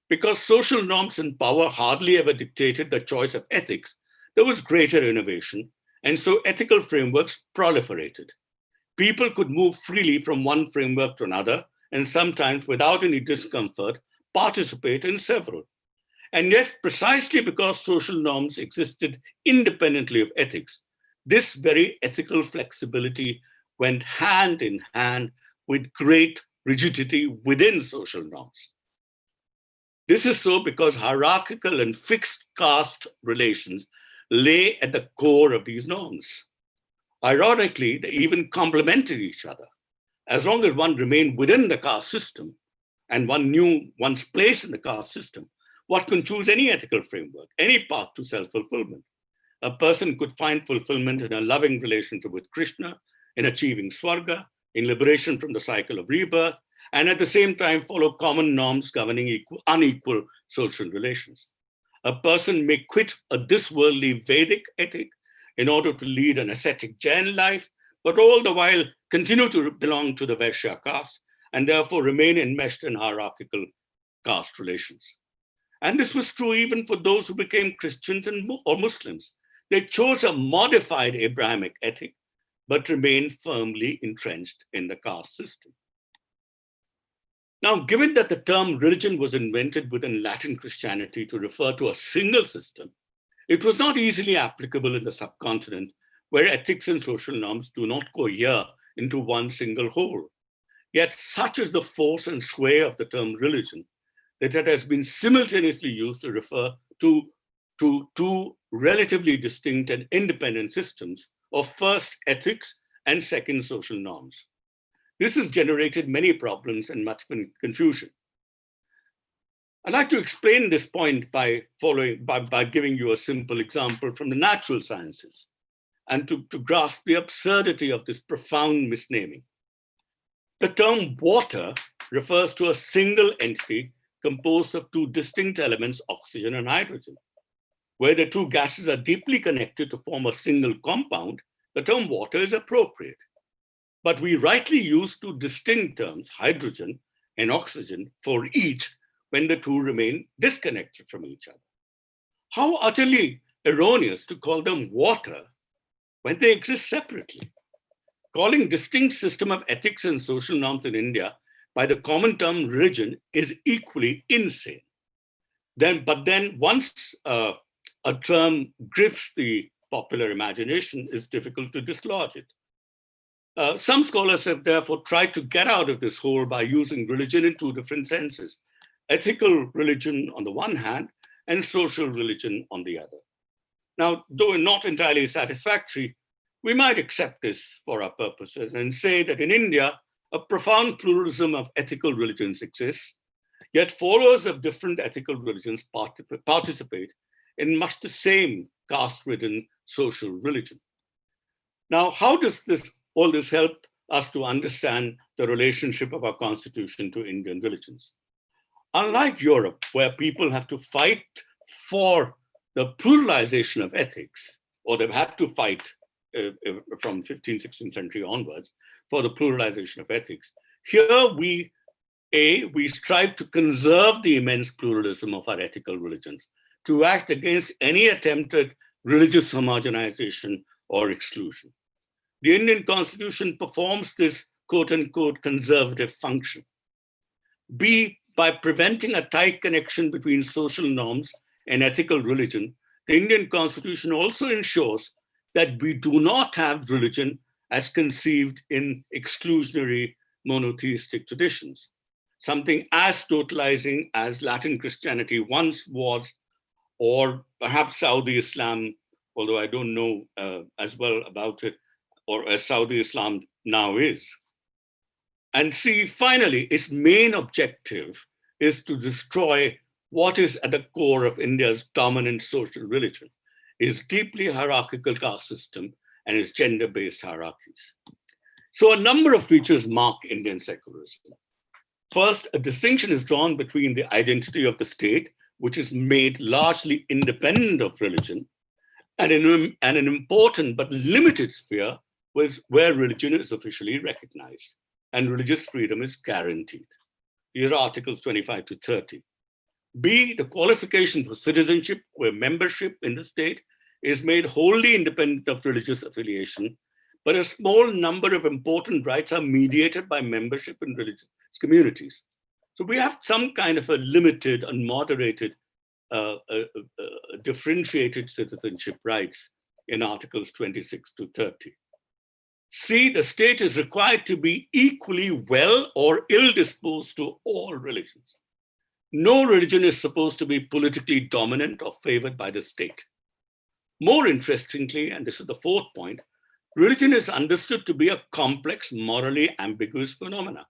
Because social norms and power hardly ever dictated the choice of ethics, there was greater innovation, and so ethical frameworks proliferated. People could move freely from one framework to another, and sometimes without any discomfort, participate in several. And yet, precisely because social norms existed independently of ethics, this very ethical flexibility went hand in hand with great rigidity within social norms. This is so because hierarchical and fixed caste relations lay at the core of these norms. Ironically, they even complemented each other. As long as one remained within the caste system and one knew one's place in the caste system, one can choose any ethical framework, any path to self-fulfillment. A person could find fulfillment in a loving relationship with Krishna, in achieving Swarga, in liberation from the cycle of rebirth, and at the same time follow common norms governing unequal social relations. A person may quit a this-worldly Vedic ethic in order to lead an ascetic Jain life, but all the while continue to belong to the Vaishya caste and therefore remain enmeshed in hierarchical caste relations. And this was true even for those who became Christians or Muslims. They chose a modified Abrahamic ethic, but remained firmly entrenched in the caste system. Now, given that the term religion was invented within Latin Christianity to refer to a single system, it was not easily applicable in the subcontinent where ethics and social norms do not cohere into one single whole. Yet such is the force and sway of the term religion that it has been simultaneously used to refer to two relatively distinct and independent systems of first ethics and second, social norms. This has generated many problems and much confusion. I'd like to explain this point by giving you a simple example from the natural sciences and to grasp the absurdity of this profound misnaming. The term water refers to a single entity composed of two distinct elements, oxygen and hydrogen. Where the two gases are deeply connected to form a single compound, the term water is appropriate. But we rightly use two distinct terms, hydrogen and oxygen, for each when the two remain disconnected from each other. How utterly erroneous to call them water when they exist separately. Calling distinct system of ethics and social norms in India by the common term religion is equally insane. But then once a term grips the popular imagination, it's difficult to dislodge it. Some scholars have therefore tried to get out of this hole by using religion in two different senses: ethical religion on the one hand and social religion on the other. Now, though not entirely satisfactory, we might accept this for our purposes and say that in India, a profound pluralism of ethical religions exists, yet followers of different ethical religions participate in much the same caste-ridden social religion. Now, how does all this help us to understand the relationship of our constitution to Indian religions? Unlike Europe, where people have to fight for the pluralization of ethics, or they've had to fight from 15th, 16th century onwards for the pluralization of ethics, here we strive to conserve the immense pluralism of our ethical religions, to act against any attempt at religious homogenization or exclusion. The Indian Constitution performs this quote unquote conservative function. B, by preventing a tight connection between social norms and ethical religion, the Indian Constitution also ensures that we do not have religion as conceived in exclusionary monotheistic traditions, something as totalizing as Latin Christianity once was, or perhaps Saudi Islam, although I don't know as well about it, or as Saudi Islam now is. And C, finally, its main objective is to destroy what is at the core of India's dominant social religion, its deeply hierarchical caste system and its gender-based hierarchies. So a number of features mark Indian secularism. First, a distinction is drawn between the identity of the state, which is made largely independent of religion, and an important but limited sphere where religion is officially recognized and religious freedom is guaranteed. These are Articles 25 to 30. B, the qualification for citizenship, where membership in the state is made wholly independent of religious affiliation, but a small number of important rights are mediated by membership in religious communities. So we have some kind of a limited and moderated, differentiated citizenship rights in Articles 26 to 30. C, the state is required to be equally well or ill disposed to all religions. No religion is supposed to be politically dominant or favored by the state. More interestingly, and this is the fourth point, religion is understood to be a complex, morally ambiguous phenomena,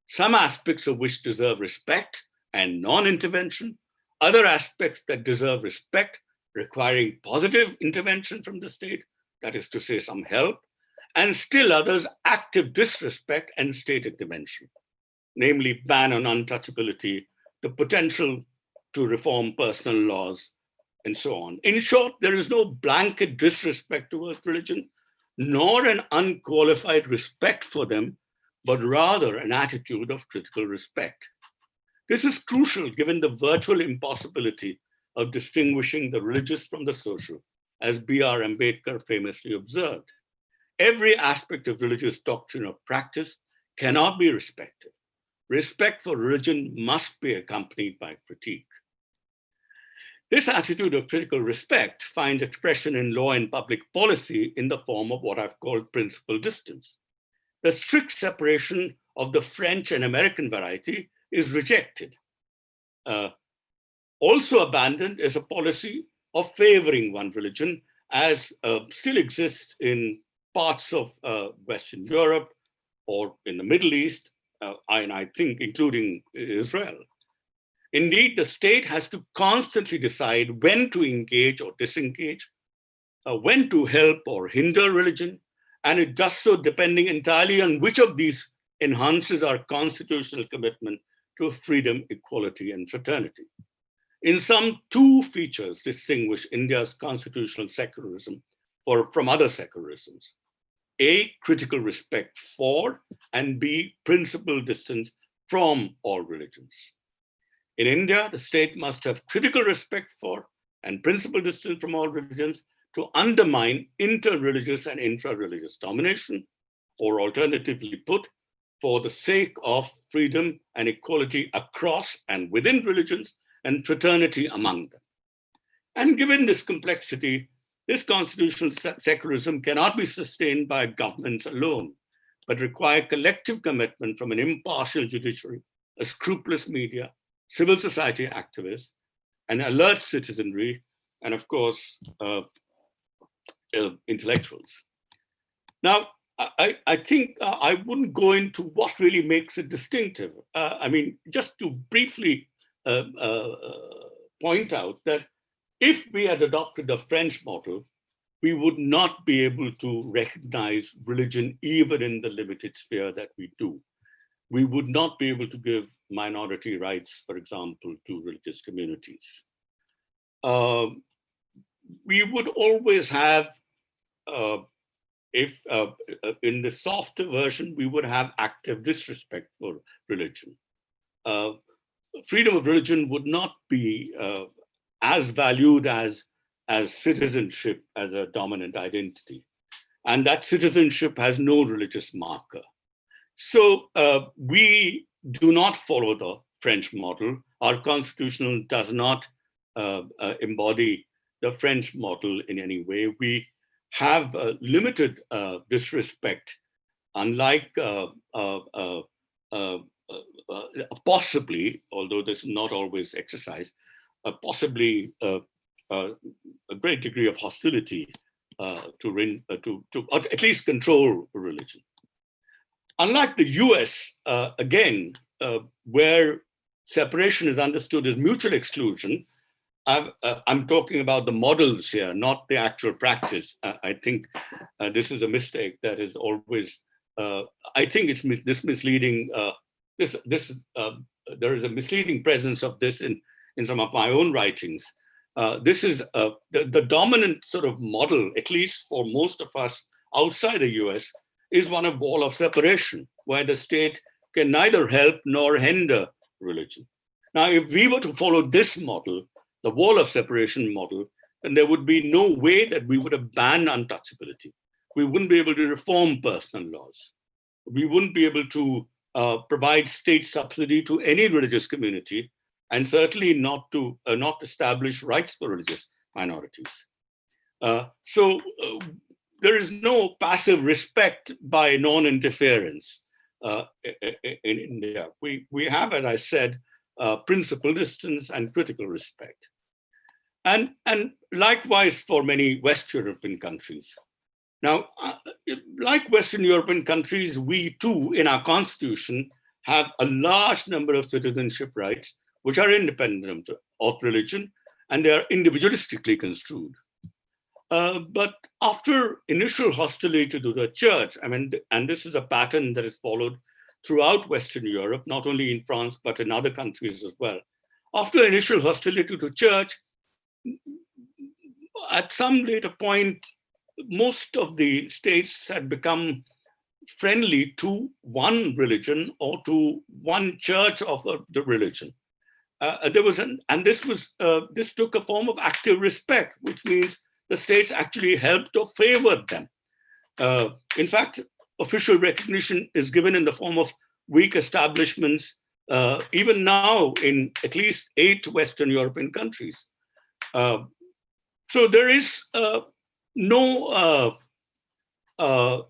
some aspects of which deserve respect and non-intervention, other aspects that deserve respect requiring positive intervention from the state, that is to say some help, and still others active disrespect and state intervention, namely ban on untouchability, the potential to reform personal laws, and so on. In short, there is no blanket disrespect towards religion, nor an unqualified respect for them, but rather an attitude of critical respect. This is crucial given the virtual impossibility of distinguishing the religious from the social, as B.R. Ambedkar famously observed. Every aspect of religious doctrine or practice cannot be respected. Respect for religion must be accompanied by critique. This attitude of critical respect finds expression in law and public policy in the form of what I've called principal distance. The strict separation of the French and American variety is rejected. Also abandoned is a policy of favoring one religion, as still exists in parts of Western Europe or in the Middle East, and I think including Israel. Indeed, the state has to constantly decide when to engage or disengage, when to help or hinder religion, and it does so depending entirely on which of these enhances our constitutional commitment to freedom, equality, and fraternity. In sum, two features distinguish India's constitutional secularism from other secularisms. A, critical respect for, and B, principled distance from all religions. In India, the state must have critical respect for and principled distance from all religions to undermine inter-religious and intra-religious domination, or alternatively put, for the sake of freedom and equality across and within religions and fraternity among them. And given this complexity, this constitutional secularism cannot be sustained by governments alone, but require collective commitment from an impartial judiciary, a scrupulous media, civil society activists, an alert citizenry, and of course, intellectuals. Now, I think I wouldn't go into what really makes it distinctive. I mean, just to briefly point out that if we had adopted the French model, we would not be able to recognize religion even in the limited sphere that we do. We would not be able to give minority rights, for example, to religious communities. We would always have, in the softer version, we would have active disrespect for religion. Freedom of religion would not be as valued as citizenship as a dominant identity. And that citizenship has no religious marker. So we do not follow the French model. Our constitution does not embody the French model in any way. We have limited disrespect, unlike possibly, although this is not always exercised, possibly a great degree of hostility to at least control religion. Unlike the US, again, where separation is understood as mutual exclusion, I'm talking about the models here, not the actual practice. I think this is a mistake that is always, I think it's misleading. There is a misleading presence of this in some of my own writings. This is the dominant sort of model, at least for most of us outside the US, is one of wall of separation, where the state can neither help nor hinder religion. Now, if we were to follow this model, the wall of separation model, then there would be no way that we would have banned untouchability. We wouldn't be able to reform personal laws. We wouldn't be able to provide state subsidy to any religious community, and certainly not to not establish rights for religious minorities. So there is no passive respect by non-interference in India. We have, as I said, principled distance and critical respect. And likewise for many West European countries. Now, like Western European countries, we too, in our constitution, have a large number of citizenship rights, which are independent of religion, and they are individualistically construed. But after initial hostility to the church, I mean, and this is a pattern that is followed throughout Western Europe, not only in France, but in other countries as well. After initial hostility to church, at some later point, most of the states had become friendly to one religion or to one church of the religion. This took a form of active respect, which means the states actually helped or favored them. In fact, official recognition is given in the form of weak establishments, even now in at least 8 Western European countries. So there is no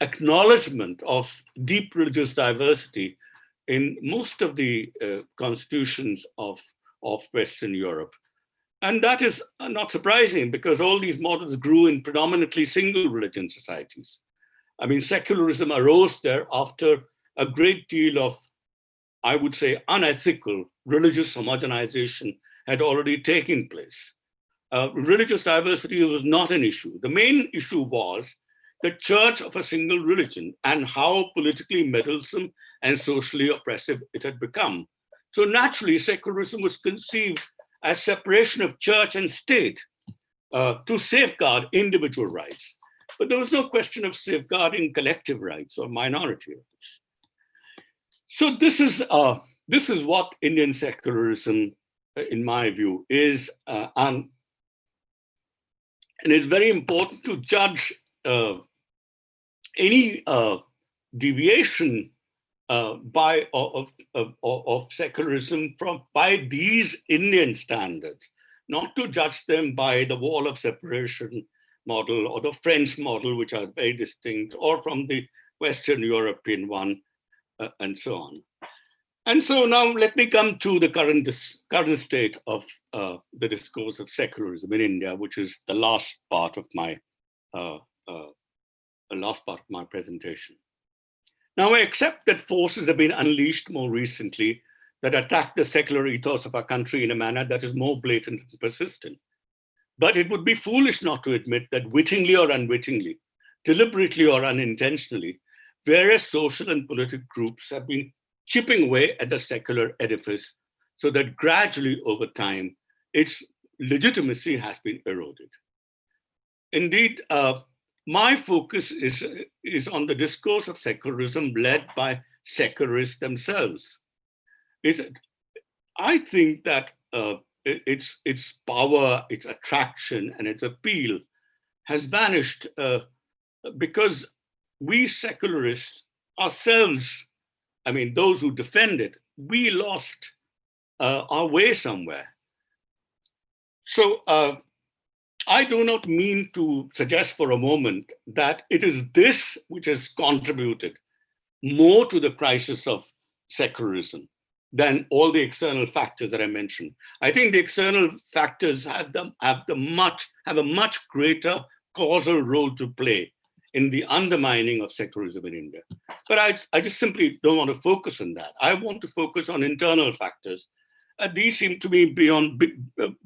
acknowledgement of deep religious diversity in most of the constitutions of Western Europe. And that is not surprising, because all these models grew in predominantly single religion societies. I mean, secularism arose there after a great deal of, I would say, unethical religious homogenization had already taken place. Religious diversity was not an issue. The main issue was the church of a single religion and how politically meddlesome and socially oppressive it had become. So naturally, secularism was conceived as separation of church and state to safeguard individual rights. But there was no question of safeguarding collective rights or minority rights. So this is what Indian secularism, in my view, is, and it's very important to judge any deviation of secularism by these Indian standards, not to judge them by the wall of separation model or the French model, which are very distinct, or from the Western European one, and so on. And so now let me come to the current state of the discourse of secularism in India, which is the last part of my presentation. Now, I accept that forces have been unleashed more recently that attack the secular ethos of our country in a manner that is more blatant and persistent. But it would be foolish not to admit that wittingly or unwittingly, deliberately or unintentionally, various social and political groups have been chipping away at the secular edifice so that gradually over time, its legitimacy has been eroded. Indeed, my focus is on the discourse of secularism led by secularists themselves. I think that its power, its attraction, and its appeal has vanished because we secularists ourselves, I mean, those who defend it, we lost our way somewhere. So I do not mean to suggest for a moment that it is this which has contributed more to the crisis of secularism than all the external factors that I mentioned. I think the external factors have a much greater causal role to play in the undermining of secularism in India. But I just simply don't want to focus on that. I want to focus on internal factors. These seem to be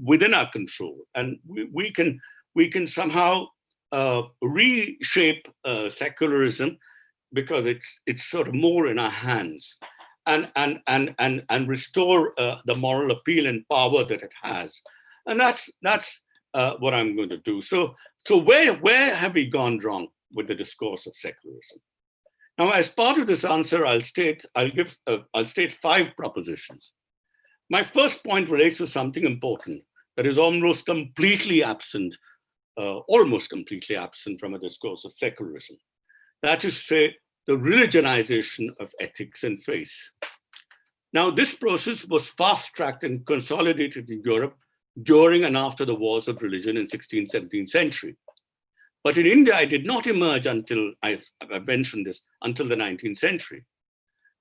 within our control, and we can somehow reshape secularism because it's sort of more in our hands, and restore the moral appeal and power that it has, and that's what I'm going to do. So where have we gone wrong with the discourse of secularism? Now, as part of this answer, I'll state 5 propositions. My first point relates to something important that is almost completely absent from a discourse of secularism. That is to say, the religionization of ethics and faith. Now, this process was fast-tracked and consolidated in Europe during and after the wars of religion in 16th, 17th century. But in India, it did not emerge until, I've mentioned this, until the 19th century.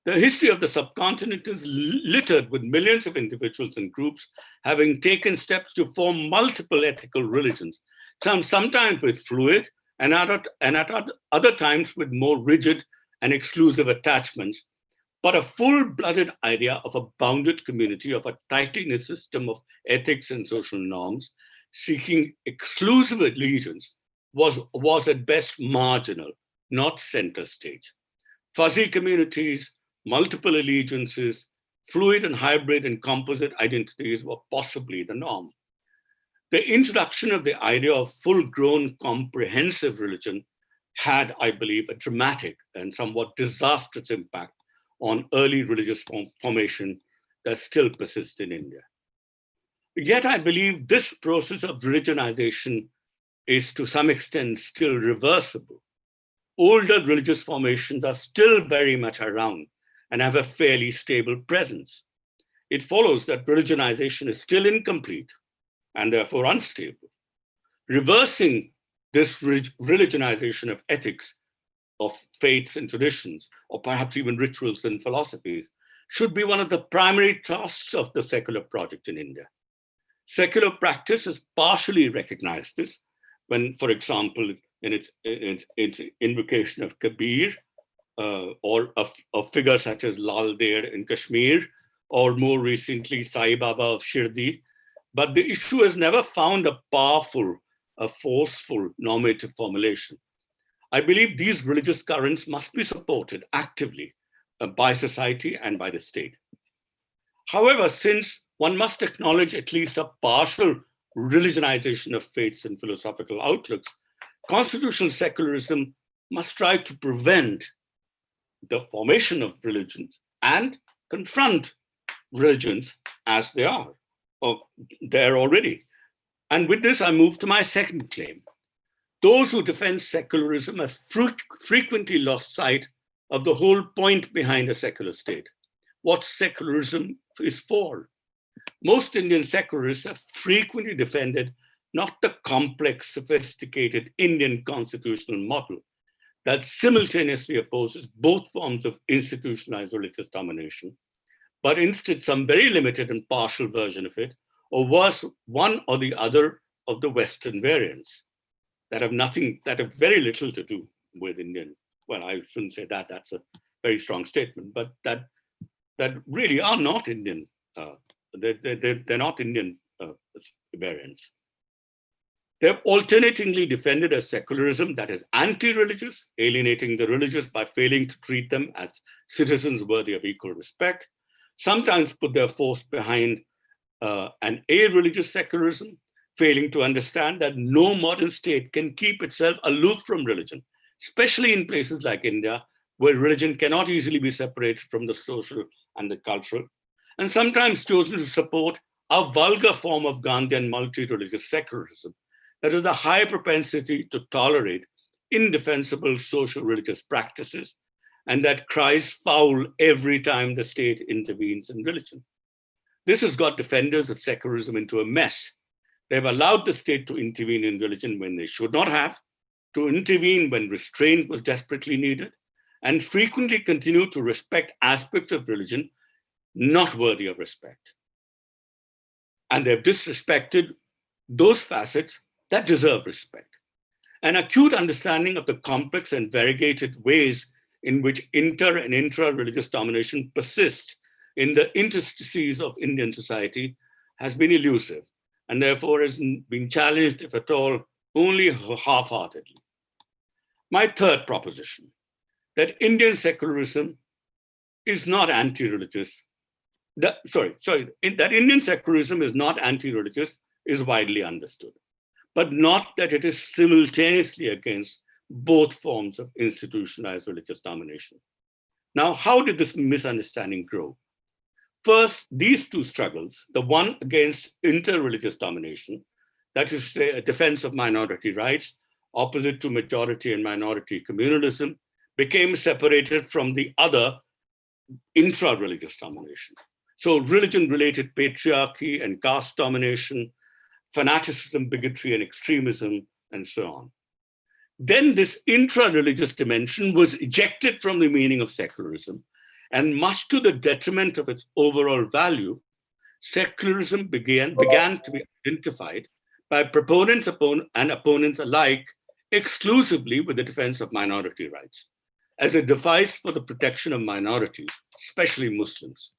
The history of the subcontinent is littered with millions of individuals and groups having taken steps to form multiple ethical religions, sometimes with fluid and at other times with more rigid and exclusive attachments, but a full-blooded idea of a bounded community, of a tightly knit system of ethics and social norms, seeking exclusive allegiance was at best marginal, not center stage. Fuzzy communities, multiple allegiances, fluid and hybrid and composite identities were possibly the norm. The introduction of the idea of full-grown comprehensive religion had, I believe, a dramatic and somewhat disastrous impact on early religious formation that still persists in India. Yet I believe this process of religionization is to some extent still reversible. Older religious formations are still very much around and have a fairly stable presence. It follows that religionization is still incomplete and therefore unstable. Reversing this religionization of ethics, of faiths and traditions, or perhaps even rituals and philosophies, should be one of the primary tasks of the secular project in India. Secular practice has partially recognized this when, for example, in its invocation of Kabir, or a figure such as Lal Der in Kashmir, or more recently Sai Baba of Shirdi. But the issue has never found a powerful, a forceful normative formulation. I believe these religious currents must be supported actively by society and by the state. However, since one must acknowledge at least a partial religionization of faiths and philosophical outlooks, constitutional secularism must try to prevent the formation of religions and confront religions as they are, or there already. And with this, I move to my second claim. Those who defend secularism have frequently lost sight of the whole point behind a secular state, what secularism is for. Most Indian secularists have frequently defended not the complex, sophisticated Indian constitutional model that simultaneously opposes both forms of institutionalized religious domination, but instead some very limited and partial version of it, or worse, one or the other of the Western variants that have very little to do with Indian. Well, I shouldn't say that, that's a very strong statement, but that really are not Indian. They're not Indian variants. They've alternatingly defended a secularism that is anti-religious, alienating the religious by failing to treat them as citizens worthy of equal respect, sometimes put their force behind an a-religious secularism, failing to understand that no modern state can keep itself aloof from religion, especially in places like India, where religion cannot easily be separated from the social and the cultural, and sometimes chosen to support a vulgar form of Gandhian multi-religious secularism that has a high propensity to tolerate indefensible social religious practices, and that cries foul every time the state intervenes in religion. This has got defenders of secularism into a mess. They've allowed the state to intervene in religion when they should not have, to intervene when restraint was desperately needed, and frequently continue to respect aspects of religion not worthy of respect. And they've disrespected those facets that deserve respect. An acute understanding of the complex and variegated ways in which inter and intra-religious domination persists in the interstices of Indian society has been elusive, and therefore has been challenged, if at all, only half-heartedly. My third proposition, that Indian secularism is not anti-religious, that Indian secularism is not anti-religious is widely understood, but not that it is simultaneously against both forms of institutionalized religious domination. Now, how did this misunderstanding grow? First, these two struggles, the one against inter-religious domination, that is to say, a defense of minority rights, opposite to majority and minority communalism, became separated from the other, intra-religious domination. So religion-related patriarchy and caste domination, fanaticism, bigotry, and extremism, and so on. Then this intra-religious dimension was ejected from the meaning of secularism, and much to the detriment of its overall value, secularism began to be identified by proponents and opponents alike exclusively with the defense of minority rights, as a device for the protection of minorities, especially Muslims.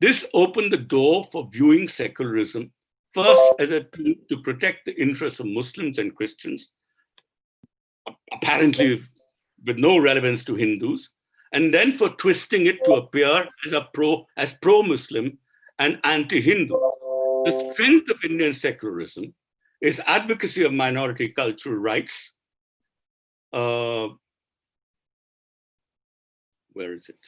This opened the door for viewing secularism first as a tool to protect the interests of Muslims and Christians, apparently with no relevance to Hindus, and then for twisting it to appear as pro-Muslim and anti-Hindu. The strength of Indian secularism is advocacy of minority cultural rights. Where is it?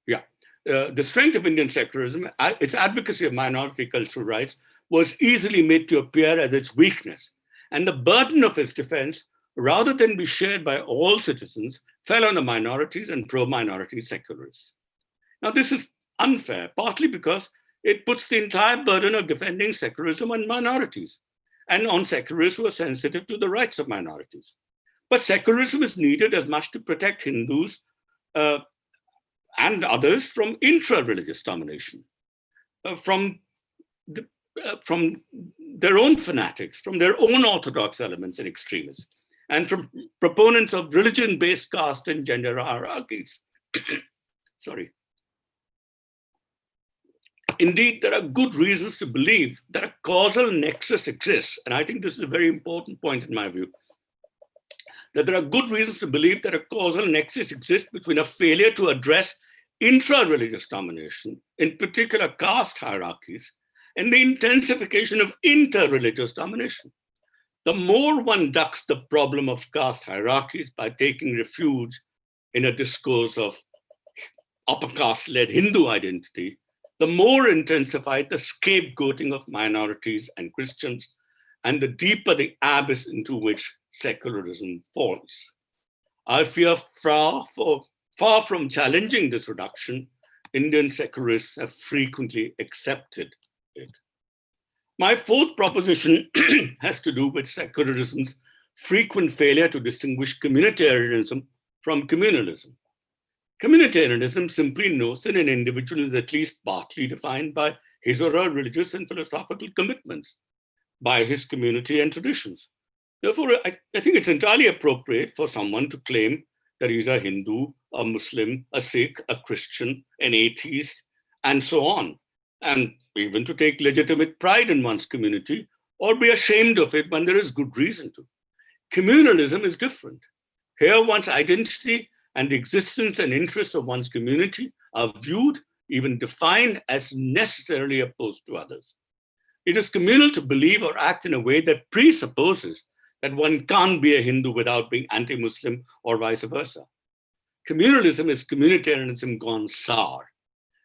Yeah. The strength of Indian secularism, its advocacy of minority cultural rights, was easily made to appear as its weakness. And the burden of its defense, rather than be shared by all citizens, fell on the minorities and pro-minority secularists. Now, this is unfair, partly because it puts the entire burden of defending secularism on minorities and on secularists who are sensitive to the rights of minorities. But secularism is needed as much to protect Hindus and others from intra-religious domination, from from their own fanatics, from their own orthodox elements and extremists, and from proponents of religion-based caste and gender hierarchies. Sorry. Indeed, there are good reasons to believe that a causal nexus exists, and I think this is a very important point in my view, that there are good reasons to believe that a causal nexus exists between a failure to address intra-religious domination, in particular caste hierarchies, and the intensification of inter-religious domination. The more one ducks the problem of caste hierarchies by taking refuge in a discourse of upper caste-led Hindu identity, the more intensified the scapegoating of minorities and Christians, and the deeper the abyss into which secularism falls. I fear far from challenging this reduction, Indian secularists have frequently accepted it. My fourth proposition has to do with secularism's frequent failure to distinguish communitarianism from communalism. Communitarianism simply notes that an individual is at least partly defined by his or her religious and philosophical commitments, by his community and traditions. Therefore, I think it's entirely appropriate for someone to claim that he's a Hindu, a Muslim, a Sikh, a Christian, an atheist, and so on, and even to take legitimate pride in one's community or be ashamed of it when there is good reason to. Communalism is different. Here, one's identity and the existence and interests of one's community are viewed, even defined, as necessarily opposed to others. It is communal to believe or act in a way that presupposes that one can't be a Hindu without being anti-Muslim or vice versa. Communalism is communitarianism gone sour.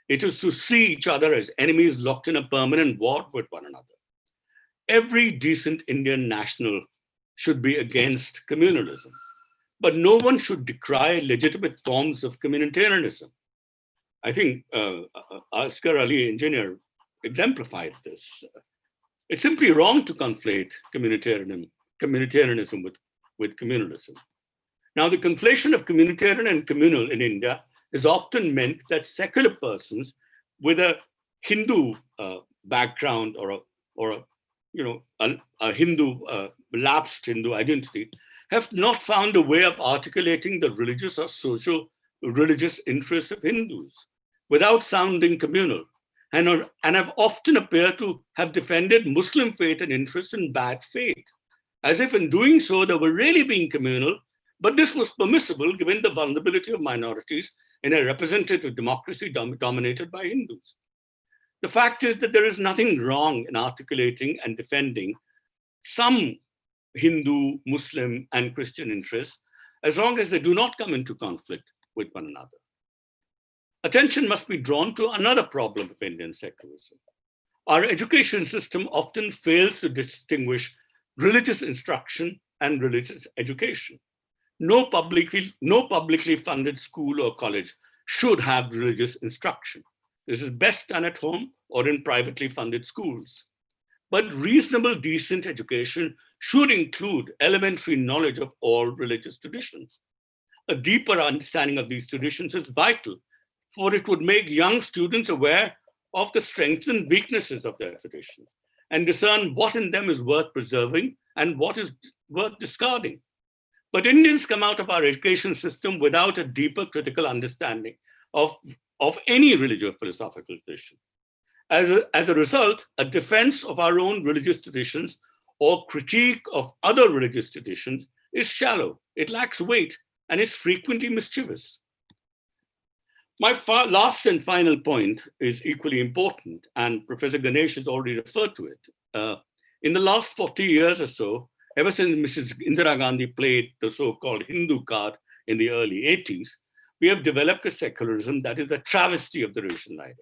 It is to see each other as enemies locked in a permanent war with one another. Every decent Indian national should be against communalism, but no one should decry legitimate forms of communitarianism. I think Asghar Ali, engineer, exemplified this. It's simply wrong to conflate communitarianism with communalism. Now, the conflation of communitarian and communal in India is often meant that secular persons with a Hindu background or a Hindu lapsed Hindu identity have not found a way of articulating the religious or social religious interests of Hindus without sounding communal, and have often appeared to have defended Muslim faith and interests in bad faith, as if in doing so they were really being communal, but this was permissible given the vulnerability of minorities in a representative democracy dominated by Hindus. The fact is that there is nothing wrong in articulating and defending some Hindu, Muslim, and Christian interests, as long as they do not come into conflict with one another. Attention must be drawn to another problem of Indian secularism. Our education system often fails to distinguish religious instruction and religious education. No publicly funded school or college should have religious instruction. This is best done at home or in privately funded schools. But reasonable, decent education should include elementary knowledge of all religious traditions. A deeper understanding of these traditions is vital, for it would make young students aware of the strengths and weaknesses of their traditions and discern what in them is worth preserving and what is worth discarding. But Indians come out of our education system without a deeper critical understanding of any religious philosophical tradition. As a result, a defense of our own religious traditions or critique of other religious traditions is shallow, it lacks weight, and is frequently mischievous. My last and final point is equally important, and Professor Ganesh has already referred to it. In the last 40 years or so, ever since Mrs. Indira Gandhi played the so-called Hindu card in the early 80s, we have developed a secularism that is a travesty of the religion idea,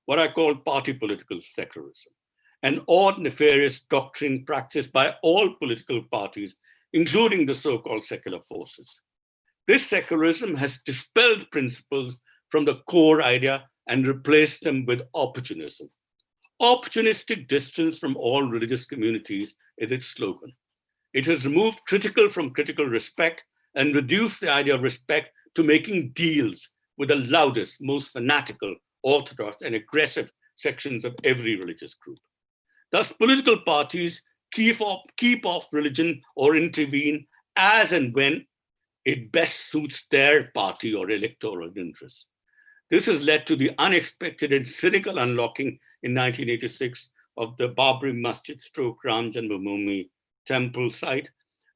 what I call party political secularism, an odd, nefarious doctrine practiced by all political parties, including the so-called secular forces. This secularism has dispelled principles from the core idea and replaced them with opportunism. Opportunistic distance from all religious communities is its slogan. It has removed critical from critical respect and reduced the idea of respect to making deals with the loudest, most fanatical, orthodox, and aggressive sections of every religious group. Thus, political parties keep off religion or intervene as and when it best suits their party or electoral interests. This has led to the unexpected and cynical unlocking in 1986 of the Babri Masjid / Ram Janmabhoomi temple site,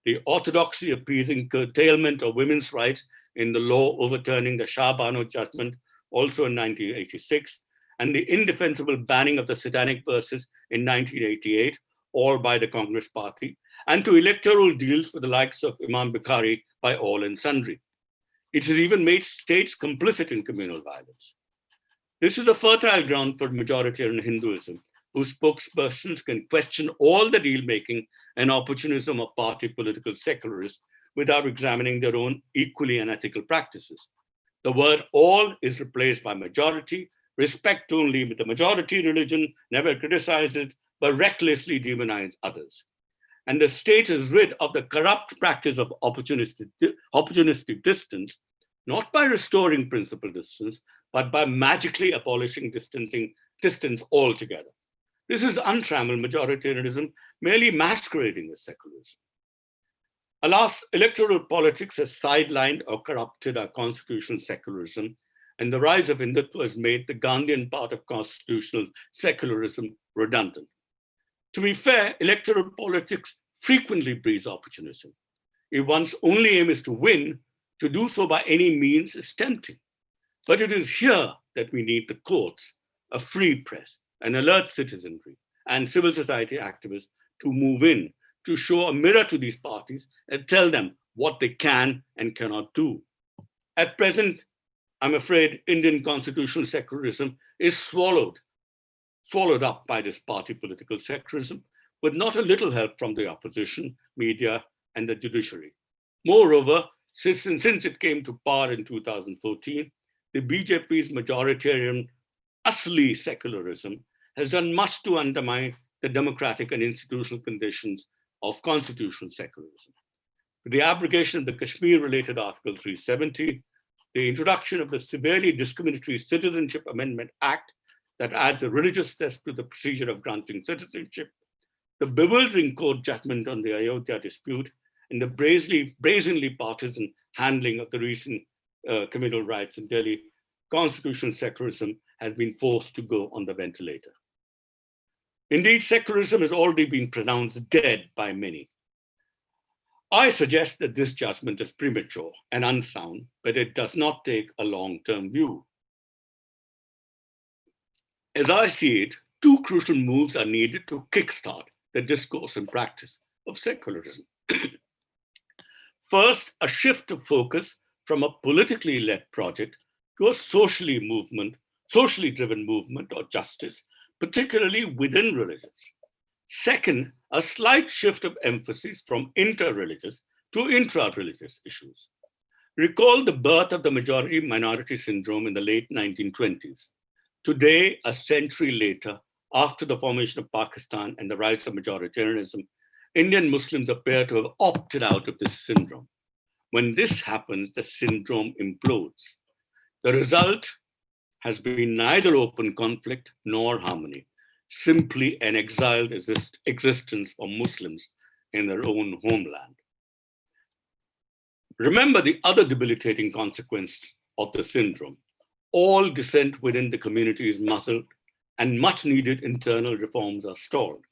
the orthodoxy appeasing curtailment of women's rights in the law overturning the Shah Bano judgment, also in 1986, and the indefensible banning of the satanic verses in 1988, all by the Congress party, and to electoral deals with the likes of Imam Bukhari by all and sundry. It has even made states complicit in communal violence. This is a fertile ground for majoritarian Hinduism, whose spokespersons can question all the deal-making and opportunism of party political secularists without examining their own equally unethical practices. The word all is replaced by majority, respect only with the majority religion, never criticize it, but recklessly demonize others. And the state is rid of the corrupt practice of opportunistic distance, not by restoring principal distance, but by magically abolishing distance altogether. This is untrammeled majoritarianism merely masquerading as secularism. Alas, electoral politics has sidelined or corrupted our constitutional secularism, and the rise of Hindutva has made the Gandhian part of constitutional secularism redundant. To be fair, electoral politics frequently breeds opportunism. If one's only aim is to win, to do so by any means is tempting. But it is here that we need the courts, a free press, an alert citizenry, and civil society activists to move in, to show a mirror to these parties and tell them what they can and cannot do. At present, I'm afraid Indian constitutional secularism is swallowed up by this party political secularism, with not a little help from the opposition, media, and the judiciary. Moreover, since it came to power in 2014, the BJP's majoritarian Asli secularism has done much to undermine the democratic and institutional conditions of constitutional secularism. With the abrogation of the Kashmir-related Article 370, the introduction of the severely discriminatory Citizenship Amendment Act that adds a religious test to the procedure of granting citizenship, the bewildering court judgment on the Ayodhya dispute, and the brazenly partisan handling of the recent communal riots in Delhi, constitutional secularism has been forced to go on the ventilator. Indeed, secularism has already been pronounced dead by many. I suggest that this judgment is premature and unsound, but it does not take a long-term view. As I see it, two crucial moves are needed to kickstart the discourse and practice of secularism. First, a shift of focus from a politically led project to a socially driven movement or justice, particularly within religions. Second, a slight shift of emphasis from inter-religious to intra-religious issues. Recall the birth of the majority-minority syndrome in the late 1920s. Today, a century later, after the formation of Pakistan and the rise of majoritarianism, Indian Muslims appear to have opted out of this syndrome. When this happens, the syndrome implodes. The result has been neither open conflict nor harmony, simply an exiled existence for Muslims in their own homeland. Remember the other debilitating consequence of the syndrome. All dissent within the community is muzzled, and much needed internal reforms are stalled.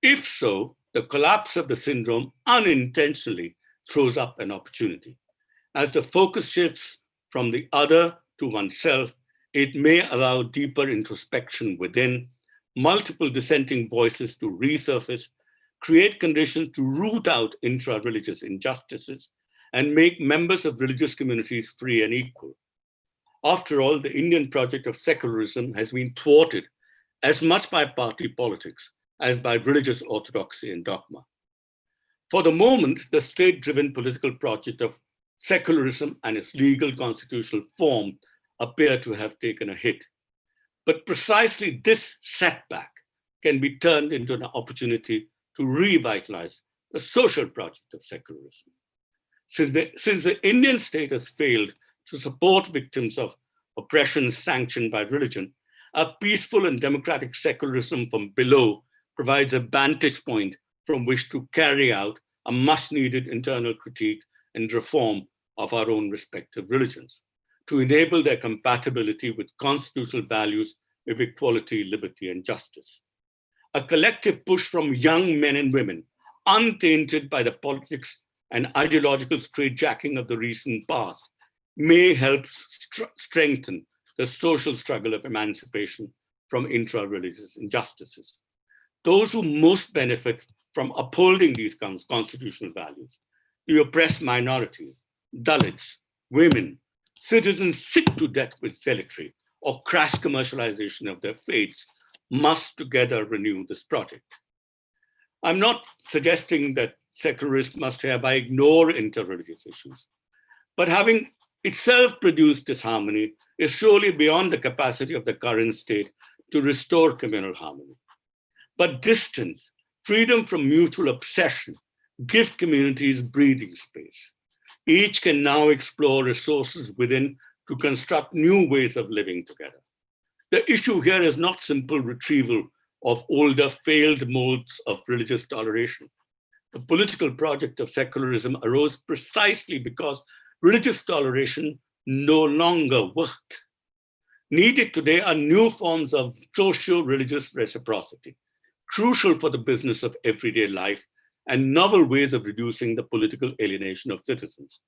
If so, the collapse of the syndrome unintentionally throws up an opportunity. As the focus shifts from the other to oneself, it may allow deeper introspection within, multiple dissenting voices to resurface, create conditions to root out intra-religious injustices, and make members of religious communities free and equal. After all, the Indian project of secularism has been thwarted as much by party politics as by religious orthodoxy and dogma. For the moment, the state-driven political project of secularism and its legal constitutional form appear to have taken a hit. But precisely this setback can be turned into an opportunity to revitalize the social project of secularism. Since the Indian state has failed to support victims of oppression sanctioned by religion, a peaceful and democratic secularism from below provides a vantage point from which to carry out a much-needed internal critique and reform of our own respective religions, to enable their compatibility with constitutional values of equality, liberty, and justice. A collective push from young men and women, untainted by the politics and ideological straitjacking of the recent past, may help strengthen the social struggle of emancipation from intra-religious injustices. Those who most benefit from upholding these constitutional values, the oppressed minorities, Dalits, women, citizens sick to death with zealotry or crass commercialization of their faiths, must together renew this project. I'm not suggesting that secularists must hereby ignore interreligious issues, but having itself produced disharmony is surely beyond the capacity of the current state to restore communal harmony. But distance, freedom from mutual obsession, give communities breathing space. Each can now explore resources within to construct new ways of living together. The issue here is not simple retrieval of older failed modes of religious toleration. The political project of secularism arose precisely because religious toleration no longer worked. Needed today are new forms of socio-religious reciprocity, crucial for the business of everyday life, and novel ways of reducing the political alienation of citizens,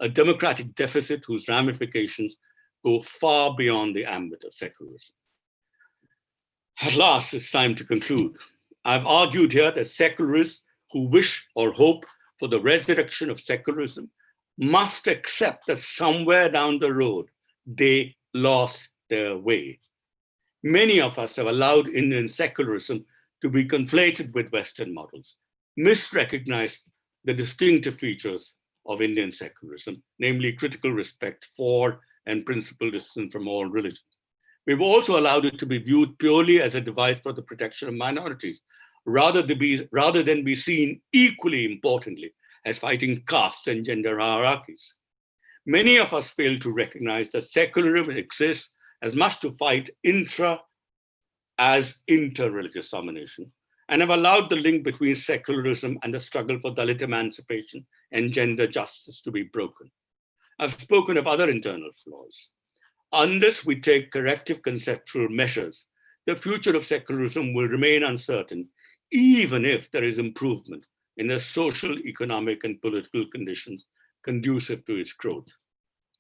a democratic deficit whose ramifications go far beyond the ambit of secularism. At last, it's time to conclude. I've argued here that secularists who wish or hope for the resurrection of secularism must accept that somewhere down the road, they lost their way. Many of us have allowed Indian secularism to be conflated with Western models, misrecognized the distinctive features of Indian secularism, namely critical respect for and principled distance from all religions. We've also allowed it to be viewed purely as a device for the protection of minorities, rather than be seen equally importantly as fighting caste and gender hierarchies. Many of us fail to recognize that secularism exists as much to fight intra as inter-religious domination, and have allowed the link between secularism and the struggle for Dalit emancipation and gender justice to be broken. I've spoken of other internal flaws. Unless we take corrective conceptual measures, the future of secularism will remain uncertain, even if there is improvement in the social, economic, and political conditions conducive to its growth.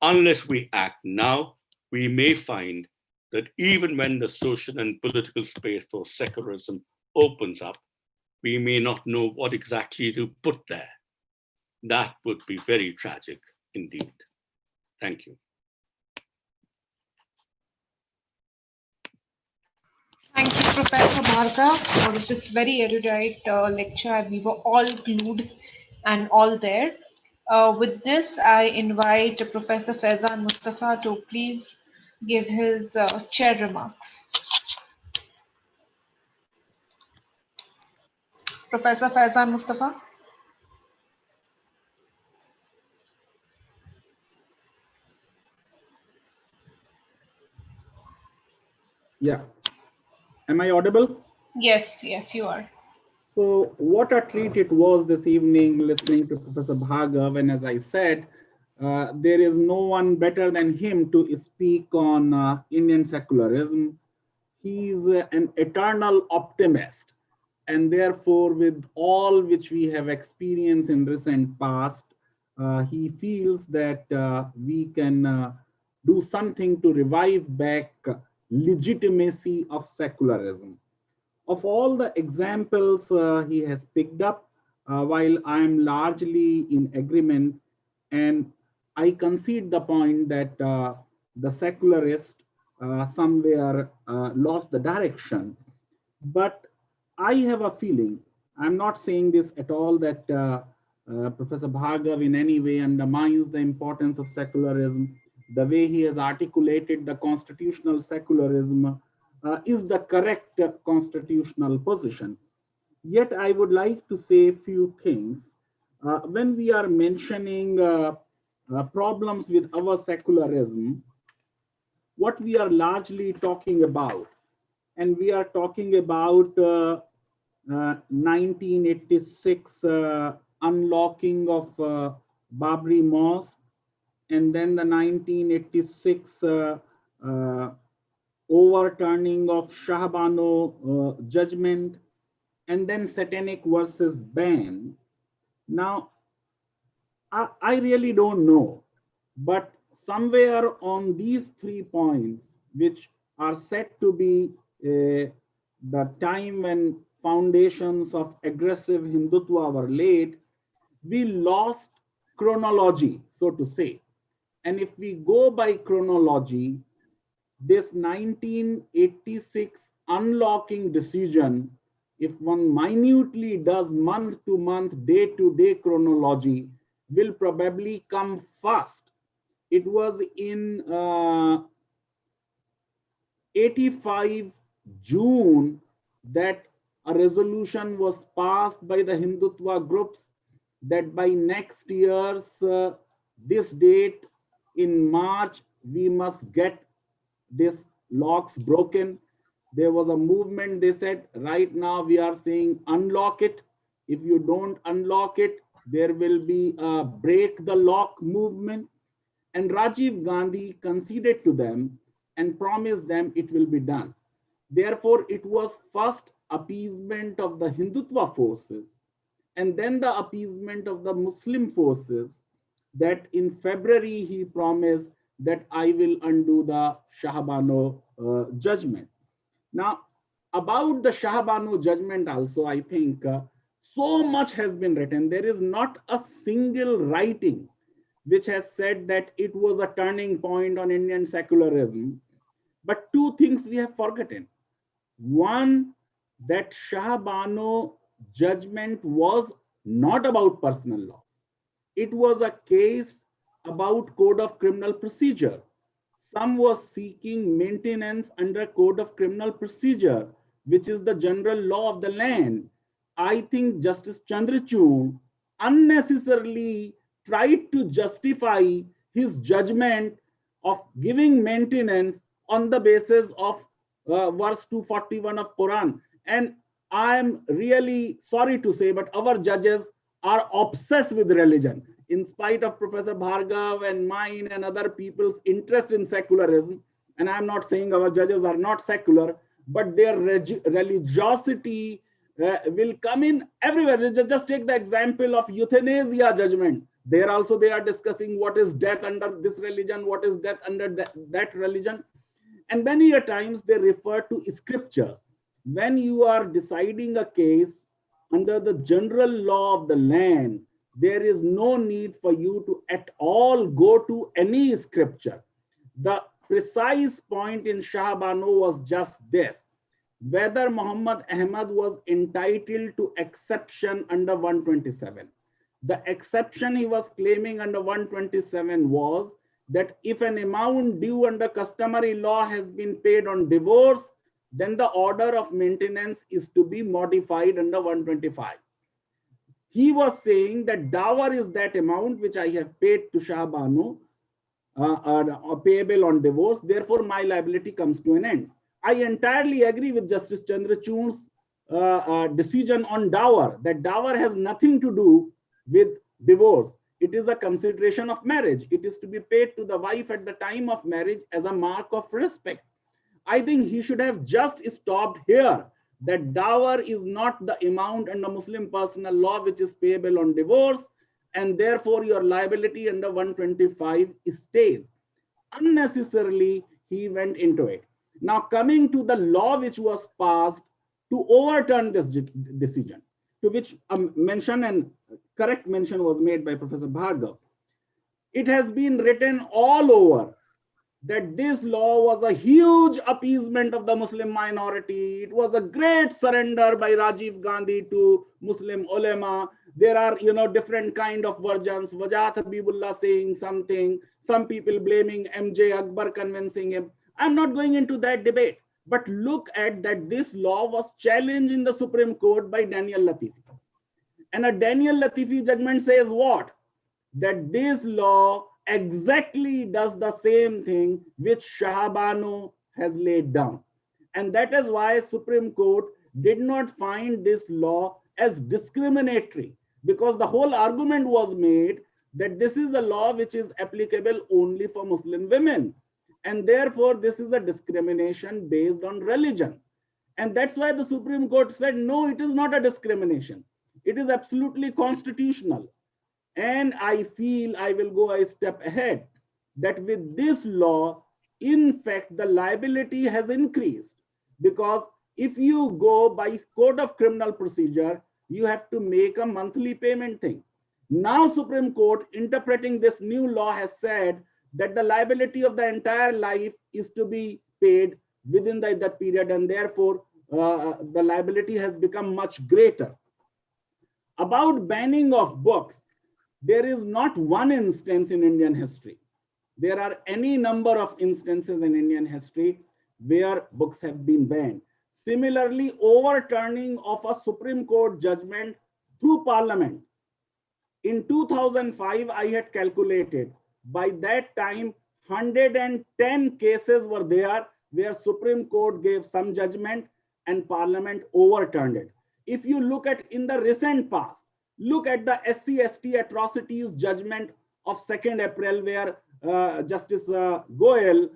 Unless we act now, we may find that even when the social and political space for secularism opens up, we may not know what exactly to put there. That would be very tragic indeed. Thank you. Thank you, Professor Bhargava, for this very erudite lecture. We were all glued and all there. With this, I invite Professor Faizan Mustafa to please give his chair remarks. Professor Faizan Mustafa. Yeah. Am I audible? Yes, yes, you are. So what a treat it was this evening listening to Professor Bhargava. And as I said, there is no one better than him to speak on Indian secularism. He's an eternal optimist. And therefore, with all which we have experienced in recent past, he feels that we can do something to revive back legitimacy of secularism. Of all the examples he has picked up, while I am largely in agreement, and I concede the point that the secularists somewhere lost the direction, but I have a feeling, I'm not saying this at all, that Professor Bhargava in any way undermines the importance of secularism. The way he has articulated the constitutional secularism is the correct constitutional position. Yet I would like to say a few things. When we are mentioning problems with our secularism, what we are largely talking about, and we are talking about 1986 unlocking of Babri Mosque, and then the 1986 overturning of Shahbano judgment, and then satanic versus ban. Now, I really don't know, but somewhere on these 3 points, which are said to be the time when foundations of aggressive Hindutva were laid, we lost chronology, so to say. And if we go by chronology, this 1986 unlocking decision, if one minutely does month to month, day to day chronology, will probably come first. It was in 85 June that a resolution was passed by the Hindutva groups that by next year's this date in March, we must get this locks broken. There was a movement, they said, right now we are saying unlock it. If you don't unlock it, there will be a break the lock movement. And Rajiv Gandhi conceded to them and promised them it will be done. Therefore, it was first appeasement of the Hindutva forces and then the appeasement of the Muslim forces that in February he promised that I will undo the Shahbano judgment. Now, about the Shahbano judgment also, I think so much has been written. There is not a single writing which has said that it was a turning point on Indian secularism. But two things we have forgotten. One, that Shahbano judgment was not about personal laws. It was a case about Code of Criminal Procedure. Some was seeking maintenance under Code of Criminal Procedure, which is the general law of the land. I think Justice Chandrachud unnecessarily tried to justify his judgment of giving maintenance on the basis of verse 241 of Quran. And I'm really sorry to say, but our judges are obsessed with religion. In spite of Professor Bhargava and mine and other people's interest in secularism, and I'm not saying our judges are not secular, but their religiosity will come in everywhere. Just take the example of euthanasia judgment. There also they are discussing what is death under this religion, what is death under that religion. And many a times they refer to scriptures. When you are deciding a case under the general law of the land, there is no need for you to at all go to any scripture. The precise point in Shahbano was just this: whether Muhammad Ahmad was entitled to exception under 127. The exception he was claiming under 127 was that if an amount due under customary law has been paid on divorce, then the order of maintenance is to be modified under 125. He was saying that dower is that amount which I have paid to Shahbano, payable on divorce, therefore my liability comes to an end. I entirely agree with Justice Chandrachud's decision on dower, that dower has nothing to do with divorce. It is a consideration of marriage. It is to be paid to the wife at the time of marriage as a mark of respect. I think he should have just stopped here, that dower is not the amount under Muslim personal law which is payable on divorce, and therefore your liability under 125 stays. Unnecessarily, he went into it. Now, coming to the law which was passed to overturn this decision, to which a mention and correct mention was made by Professor Bhargava. It has been written all over that this law was a huge appeasement of the Muslim minority. It was a great surrender by Rajiv Gandhi to Muslim ulema. There are, different kind of versions. Wajat Habibullah saying something, some people blaming MJ Akbar convincing him. I'm not going into that debate, but look at that this law was challenged in the Supreme Court by Daniel Latifi. And a Daniel Latifi judgment says what? That this law exactly does the same thing which Shahbano has laid down. And that is why Supreme Court did not find this law as discriminatory, because the whole argument was made that this is a law which is applicable only for Muslim women. And therefore, this is a discrimination based on religion. And that's why the Supreme Court said, no, it is not a discrimination. It is absolutely constitutional. And I feel I will go a step ahead, that with this law, in fact, the liability has increased, because if you go by Code of Criminal Procedure, you have to make a monthly payment thing. Now, Supreme Court, interpreting this new law, has said that the liability of the entire life is to be paid within that period, and therefore the liability has become much greater. About banning of books, there is not one instance in Indian history. There are any number of instances in Indian history where books have been banned. Similarly, overturning of a Supreme Court judgment through Parliament. In 2005, I had calculated, by that time, 110 cases were there where Supreme Court gave some judgment and Parliament overturned it. If you look at in the recent past, look at the SC/ST atrocities judgment of 2nd April, where Justice Goel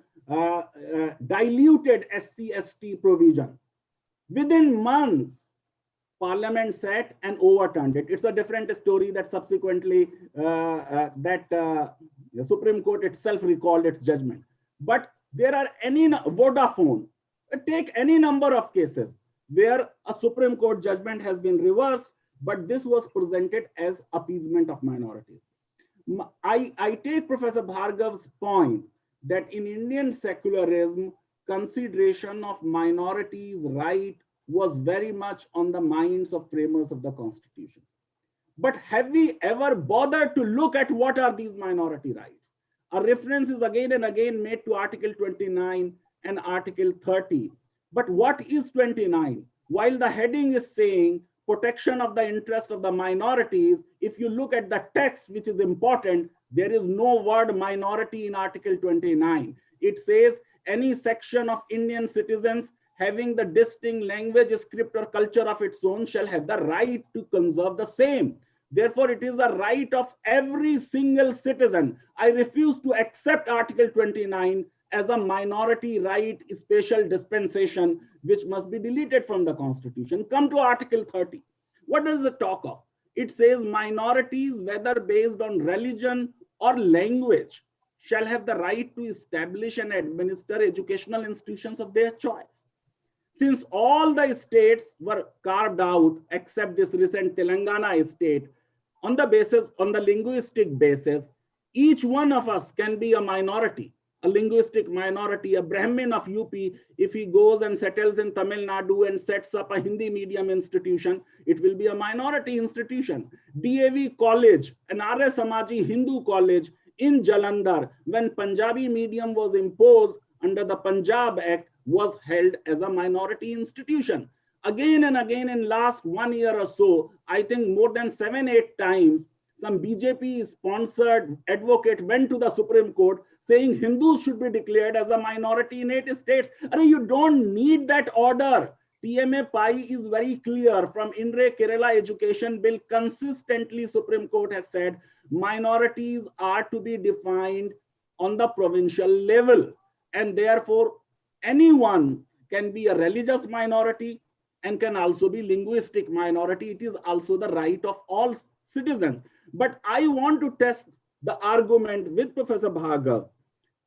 diluted SC/ST provision. Within months, Parliament sat and overturned it. It's a different story that subsequently the Supreme Court itself recalled its judgment. But there are any Vodafone, take any number of cases where a Supreme Court judgment has been reversed, but this was presented as appeasement of minorities. I take Professor Bhargava's point that in Indian secularism, consideration of minorities' right was very much on the minds of framers of the Constitution. But have we ever bothered to look at what are these minority rights? A reference is again and again made to Article 29 and Article 30. But what is 29? While the heading is saying protection of the interest of the minorities, if you look at the text, which is important, there is no word minority in Article 29. It says any section of Indian citizens having the distinct language, script, or culture of its own shall have the right to conserve the same. Therefore, it is the right of every single citizen. I refuse to accept Article 29 as a minority right special dispensation, which must be deleted from the Constitution. Come to Article 30. What does it talk of? It says minorities, whether based on religion or language, shall have the right to establish and administer educational institutions of their choice. Since all the states were carved out, except this recent Telangana state, on the linguistic basis, each one of us can be a minority, a linguistic minority. A Brahmin of UP, if he goes and settles in Tamil Nadu and sets up a Hindi medium institution, it will be a minority institution. DAV College, an Arya Samaji Hindu college in Jalandhar, when Punjabi medium was imposed under the Punjab Act, was held as a minority institution. Again and again in last 1 year or so, I think more than 7-8 times, some BJP sponsored advocate went to the Supreme Court saying Hindus should be declared as a minority in 8 states. And you don't need that order. TMA Pi is very clear from INRE Kerala Education Bill. Consistently, Supreme Court has said minorities are to be defined on the provincial level. And therefore, anyone can be a religious minority and can also be linguistic minority. It is also the right of all citizens. But I want to test the argument with Professor Bhargava,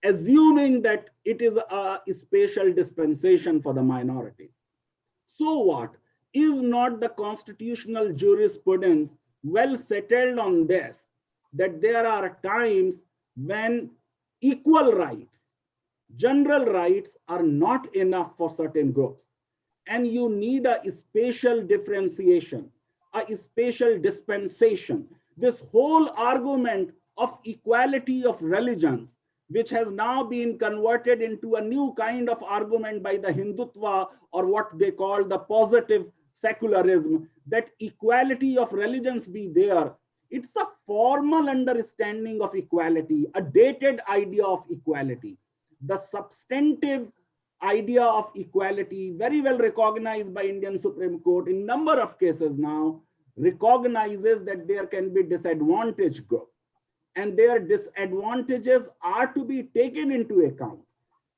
assuming that it is a special dispensation for the minority. So what? Is not the constitutional jurisprudence well settled on this, that there are times when equal rights, general rights are not enough for certain groups, and you need a spatial differentiation, a spatial dispensation. This whole argument of equality of religions, which has now been converted into a new kind of argument by the Hindutva, or what they call the positive secularism, that equality of religions be there. It's a formal understanding of equality, a dated idea of equality. The substantive idea of equality, very well recognized by Indian Supreme Court in number of cases now, recognizes that there can be disadvantaged group, and their disadvantages are to be taken into account.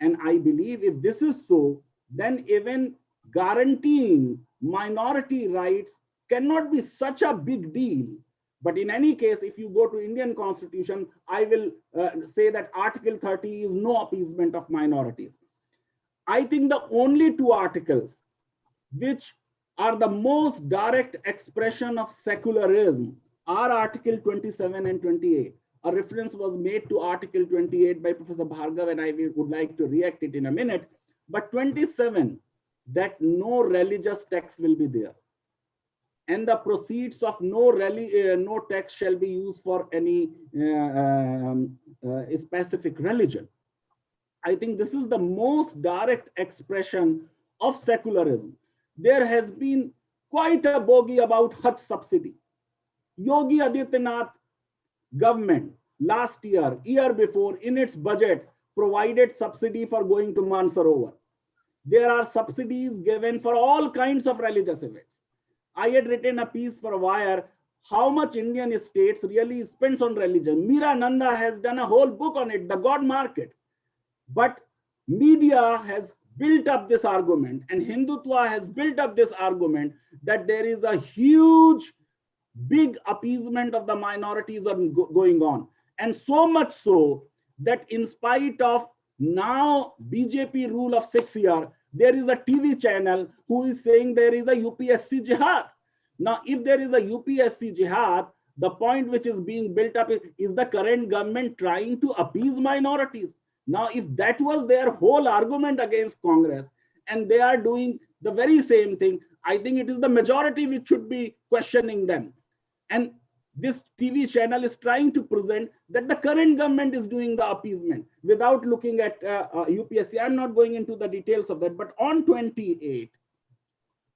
And I believe if this is so, then even guaranteeing minority rights cannot be such a big deal. But in any case, if you go to Indian Constitution, I will say that Article 30 is no appeasement of minorities. I think the only two articles which are the most direct expression of secularism are Article 27 and 28. A reference was made to Article 28 by Professor Bhargava, and I would like to react it in a minute. But 27, that no religious tax will be there, and the proceeds of no tax shall be used for any specific religion. I think this is the most direct expression of secularism. There has been quite a bogey about Hajj subsidy. Yogi Adityanath government last year before, in its budget, provided subsidy for going to Mansarovar. There are subsidies given for all kinds of religious events. I had written a piece for Wire, how much Indian states really spends on religion. Meera Nanda has done a whole book on it, The God Market. But media has built up this argument, and Hindutva has built up this argument that there is a huge, big appeasement of the minorities going on. And so much so that in spite of now BJP rule of 6 years, there is a TV channel who is saying there is a UPSC jihad. Now, if there is a UPSC jihad, the point which is being built up is the current government trying to appease minorities. Now, if that was their whole argument against Congress, and they are doing the very same thing, I think it is the majority which should be questioning them. And this TV channel is trying to present that the current government is doing the appeasement without looking at UPSC. I'm not going into the details of that, but on 28,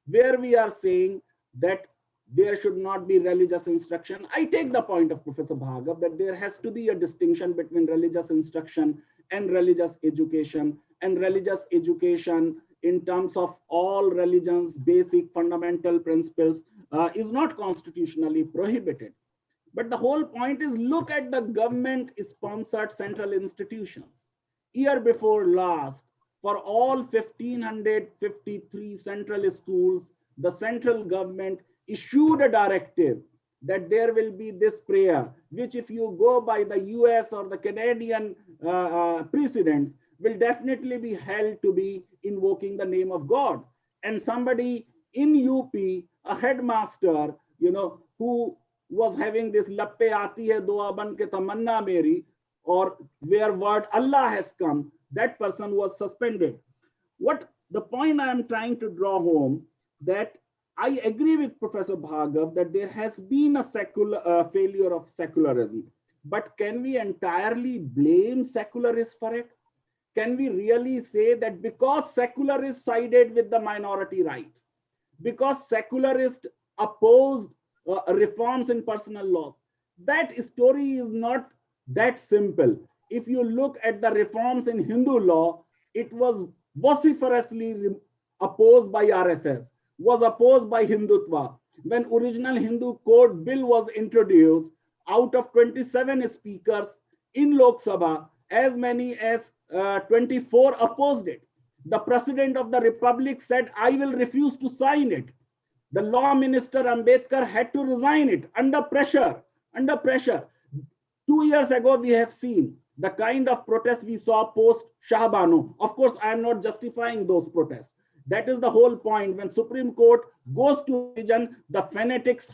where we are saying that there should not be religious instruction, I take the point of Professor Bhargava that there has to be a distinction between religious instruction and religious education, and religious education in terms of all religions, basic fundamental principles is not constitutionally prohibited. But the whole point is, look at the government-sponsored central institutions. Year before last, for all 1,553 central schools, the central government issued a directive that there will be this prayer, which if you go by the US or the Canadian precedents, will definitely be held to be invoking the name of God. And somebody in UP, a headmaster, who was having this lappe aati hai dua ban ke tamanna meri, or where word Allah has come, that person was suspended. What the point I am trying to draw home, that I agree with Professor Bhargava that there has been a failure of secularism, but can we entirely blame secularists for it? Can we really say that because secularists sided with the minority rights, because secularists opposed reforms in personal laws, that story is not that simple. If you look at the reforms in Hindu law, it was vociferously opposed by RSS, was opposed by Hindutva. When original Hindu Code Bill was introduced, out of 27 speakers in Lok Sabha, as many as 24 opposed it. The President of the Republic said, I will refuse to sign it. The Law Minister Ambedkar had to resign it under pressure. 2 years ago, we have seen the kind of protests we saw post Shah Bano. Of course, I am not justifying those protests. That is the whole point. When Supreme Court goes to religion, the fanatics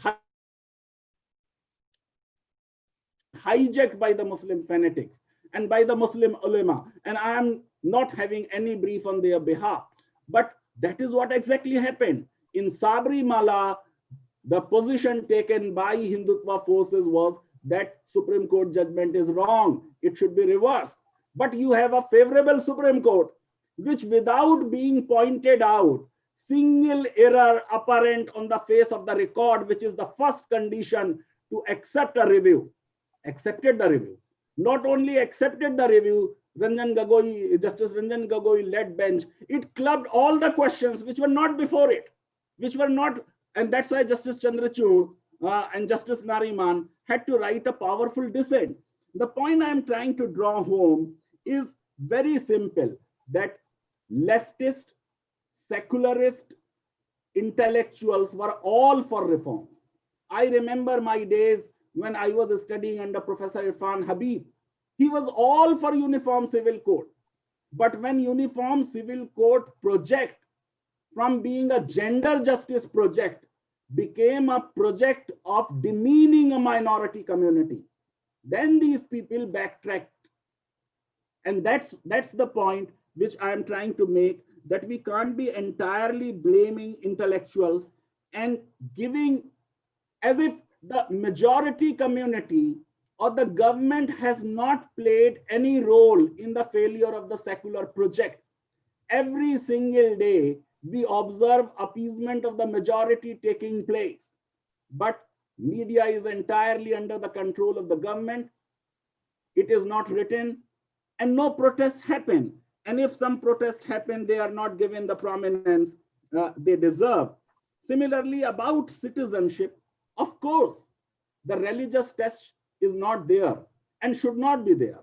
hijacked by the Muslim fanatics and by the Muslim ulama. And I am not having any brief on their behalf. But that is what exactly happened. In Sabrimala, the position taken by Hindutva forces was that Supreme Court judgment is wrong. It should be reversed. But you have a favorable Supreme Court, which without being pointed out, single error apparent on the face of the record, which is the first condition to accept a review, accepted the review. Not only accepted the review, Justice Ranjan Gogoi led bench, it clubbed all the questions which were not before it, which were not, and that's why Justice Chandrachud and Justice Nariman had to write a powerful dissent. The point I'm trying to draw home is very simple, that leftist, secularist intellectuals were all for reforms. I remember my days when I was studying under Professor Irfan Habib. He was all for uniform civil code. But when uniform civil code project, from being a gender justice project, became a project of demeaning a minority community, then these people backtracked. And that's the point which I am trying to make, that we can't be entirely blaming intellectuals and giving as if the majority community or the government has not played any role in the failure of the secular project. Every single day, we observe appeasement of the majority taking place, but media is entirely under the control of the government. It is not written, and no protests happen. And if some protests happen, they are not given the prominence they deserve. Similarly, about citizenship, of course, the religious test is not there and should not be there.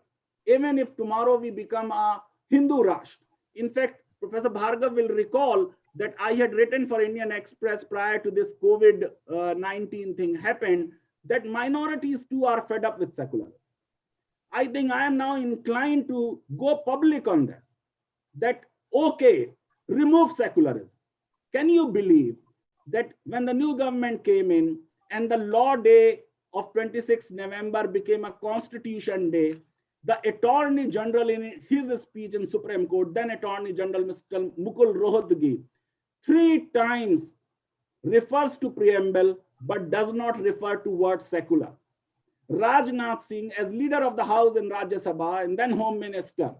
Even if tomorrow we become a Hindu Rashtra. In fact, Professor Bhargava will recall that I had written for Indian Express prior to this COVID-19 thing happened, that minorities too are fed up with secularism. I think I am now inclined to go public on this, that, okay, remove secularism. Can you believe that when the new government came in and the law day of 26 November became a constitution day, the Attorney General in his speech in Supreme Court, then Attorney General Mr. Mukul Rohatgi, 3 times refers to preamble but does not refer to word secular. Rajnath Singh, as leader of the House in Rajya Sabha and then Home Minister,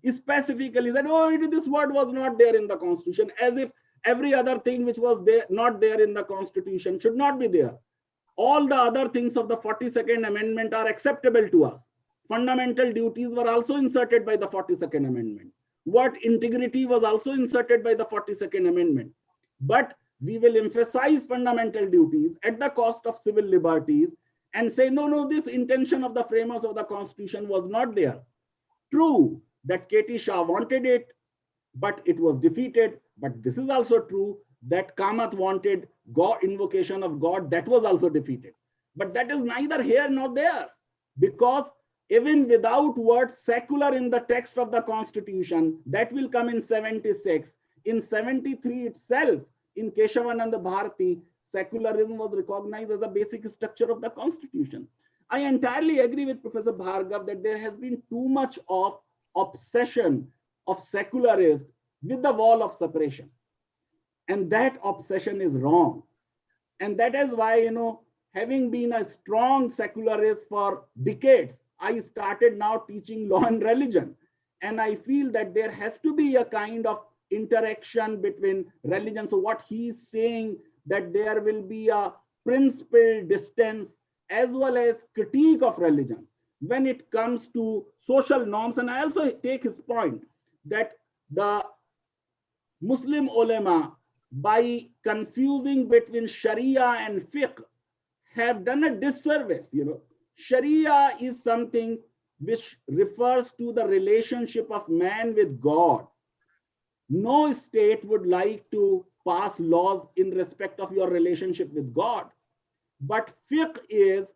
specifically said, oh, this word was not there in the Constitution, as if every other thing which was there, not there in the Constitution should not be there. All the other things of the 42nd Amendment are acceptable to us. Fundamental duties were also inserted by the 42nd Amendment. What integrity was also inserted by the 42nd Amendment. But we will emphasize fundamental duties at the cost of civil liberties and say, no, this intention of the framers of the Constitution was not there. True that K.T. Shah wanted it, but it was defeated. But this is also true that Kamath wanted God, invocation of God, that was also defeated. But that is neither here nor there, because even without word secular in the text of the Constitution, that will come in 76. In 73 itself, in Keshavananda Bharati, secularism was recognized as a basic structure of the Constitution. I entirely agree with Professor Bhargava that there has been too much of obsession of secularists with the wall of separation. And that obsession is wrong. And that is why, having been a strong secularist for decades, I started now teaching law and religion. And I feel that there has to be a kind of interaction between religion. So what he's saying, that there will be a principled distance as well as critique of religion when it comes to social norms. And I also take his point that the Muslim ulama, by confusing between Sharia and fiqh, have done a disservice. Sharia is something which refers to the relationship of man with God. No state would like to pass laws in respect of your relationship with God. But fiqh is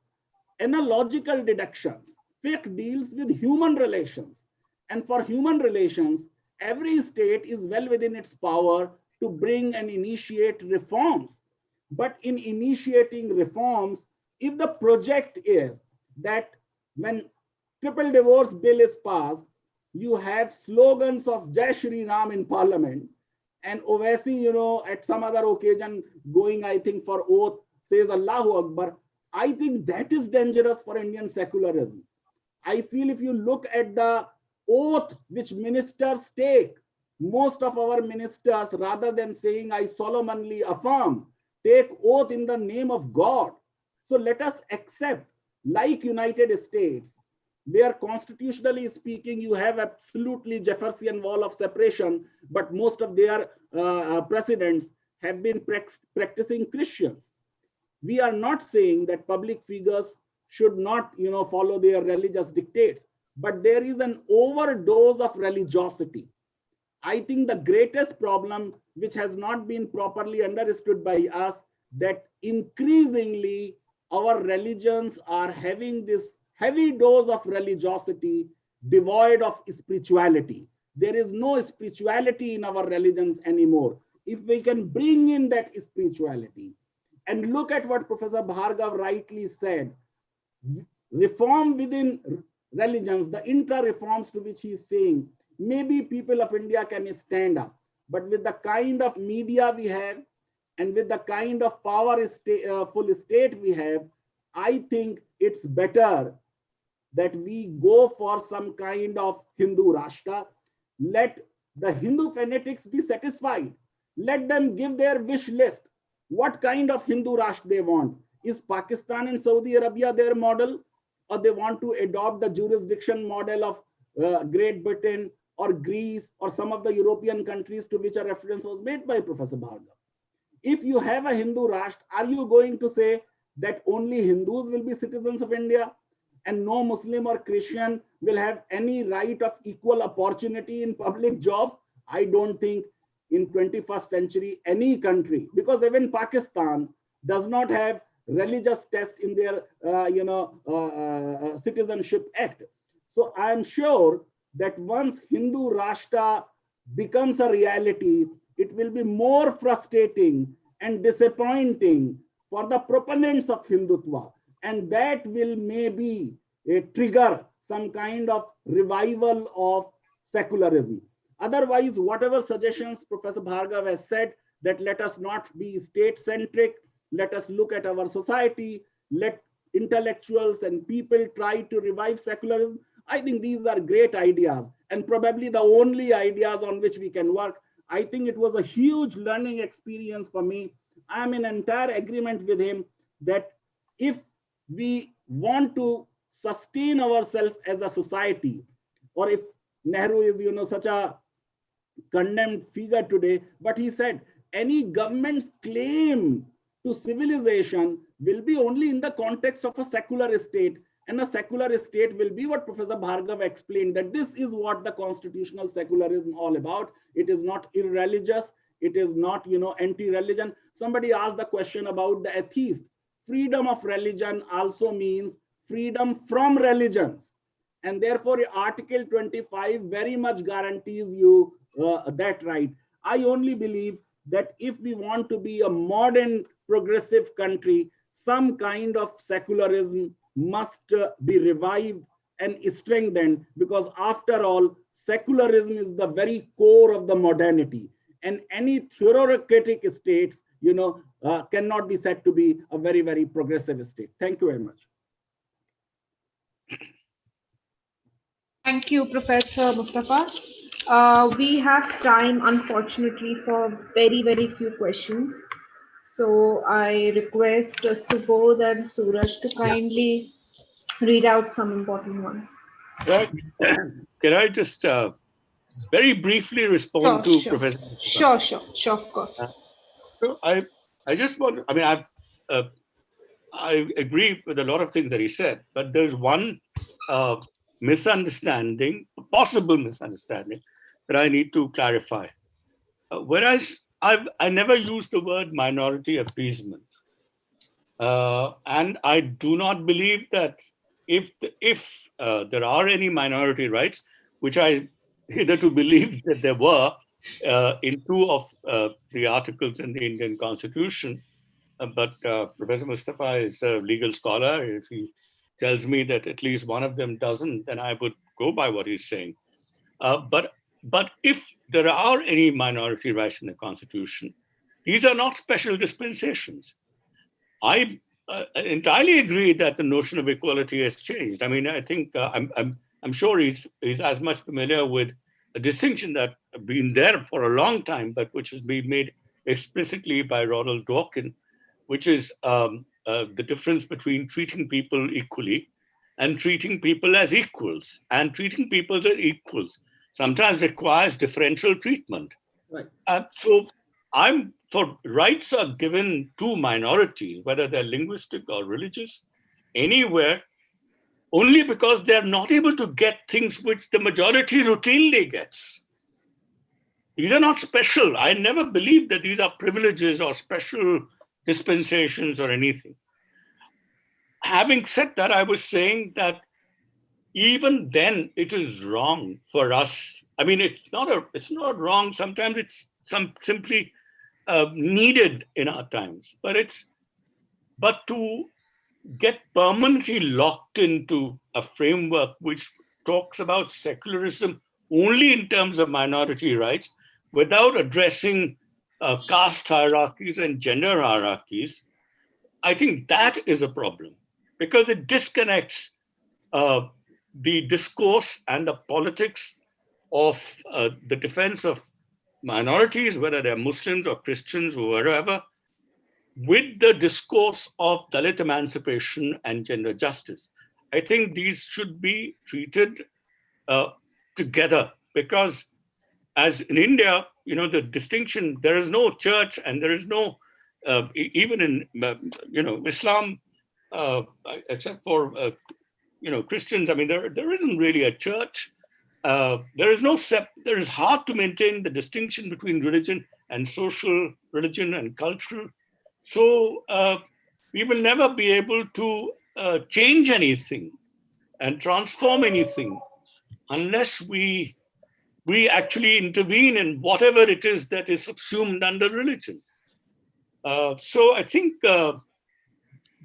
analogical deductions. Fiqh deals with human relations. And for human relations, every state is well within its power to bring and initiate reforms. But in initiating reforms, if the project is that when triple divorce bill is passed, you have slogans of Jai Shri Ram in parliament, and Owaisi, at some other occasion going, I think, for oath, says Allahu Akbar. I think that is dangerous for Indian secularism. I feel if you look at the oath which ministers take, most of our ministers, rather than saying, I solemnly affirm, take oath in the name of God. So let us accept, like United States, where constitutionally speaking, you have absolutely Jeffersonian wall of separation, but most of their presidents have been practicing Christians. We are not saying that public figures should not, follow their religious dictates, but there is an overdose of religiosity. I think the greatest problem, which has not been properly understood by us, that increasingly our religions are having this heavy dose of religiosity devoid of spirituality. There is no spirituality in our religions anymore. If we can bring in that spirituality and look at what Professor Bhargava rightly said, reform within religions, the intra-reforms to which he is saying, maybe people of India can stand up, but with the kind of media we have and with the kind of powerful state we have, I think it's better that we go for some kind of Hindu Rashtra. Let the Hindu fanatics be satisfied. Let them give their wish list. What kind of Hindu Rashtra they want? Is Pakistan and Saudi Arabia their model? Or they want to adopt the jurisdiction model of Great Britain or Greece or some of the European countries to which a reference was made by Professor Bhargava? If you have a Hindu Rashtra, are you going to say that only Hindus will be citizens of India and no Muslim or Christian will have any right of equal opportunity in public jobs? I don't think in 21st century any country, because even Pakistan does not have religious test in their Citizenship Act. So I am sure that once Hindu Rashtra becomes a reality, it will be more frustrating and disappointing for the proponents of Hindutva, and that will maybe trigger some kind of revival of secularism. Otherwise, whatever suggestions Professor Bhargava has said, that let us not be state-centric, let us look at our society, let intellectuals and people try to revive secularism. I think these are great ideas and probably the only ideas on which we can work. I think it was a huge learning experience for me. I'm in entire agreement with him that if we want to sustain ourselves as a society, or if Nehru is, such a condemned figure today, but he said any government's claim to civilization will be only in the context of a secular state, and a secular state will be what Professor Bhargava explained, that this is what the constitutional secularism all about. It is not irreligious. It is not, anti-religion. Somebody asked the question about the atheist. Freedom of religion also means freedom from religions. And therefore, Article 25 very much guarantees you that right. I only believe that if we want to be a modern progressive country, some kind of secularism must be revived and strengthened, because after all, secularism is the very core of the modernity. And any theocratic states, cannot be said to be a very, very progressive state. Thank you very much. Thank you, Professor Mustafa. We have time, unfortunately, for very, very few questions. So I request Subodh and Suraj to kindly read out some important ones. Right. Can I just very briefly respond to Professor Mustafa? Sure, of course. So I just want, I agree with a lot of things that he said, but there's one misunderstanding, a possible misunderstanding, that I need to clarify. Whereas I never used the word minority appeasement. And I do not believe that if there are any minority rights, which I hitherto believed that there were in two of the articles in the Indian Constitution, but Professor Mustafa is a legal scholar. If he tells me that at least one of them doesn't, then I would go by what he's saying. But if there are any minority rights in the Constitution, these are not special dispensations. I entirely agree that the notion of equality has changed. I mean, I think I'm sure he's as much familiar with a distinction that has been there for a long time, but which has been made explicitly by Ronald Dworkin, which is the difference between treating people equally and treating people as equals. And treating people as equals sometimes requires differential treatment. Right. So rights are given to minorities, whether they're linguistic or religious, anywhere, only because they're not able to get things which the majority routinely gets. These are not special. I never believed that these are privileges or special dispensations or anything. Having said that, I was saying that even then it is wrong for us. I mean, it's not wrong. Sometimes it's simply needed in our times. But to get permanently locked into a framework which talks about secularism only in terms of minority rights, without addressing caste hierarchies and gender hierarchies, I think that is a problem, because it disconnects the discourse and the politics of the defense of minorities, whether they're Muslims or Christians or wherever, with the discourse of Dalit emancipation and gender justice. I think these should be treated together, because as in India, the distinction, there is no church and there is no, even in, Islam, except for, Christians, I mean, there isn't really a church. There is hard to maintain the distinction between religion and social, religion and cultural. So we will never be able to change anything and transform anything unless we actually intervene in whatever it is that is subsumed under religion. So I think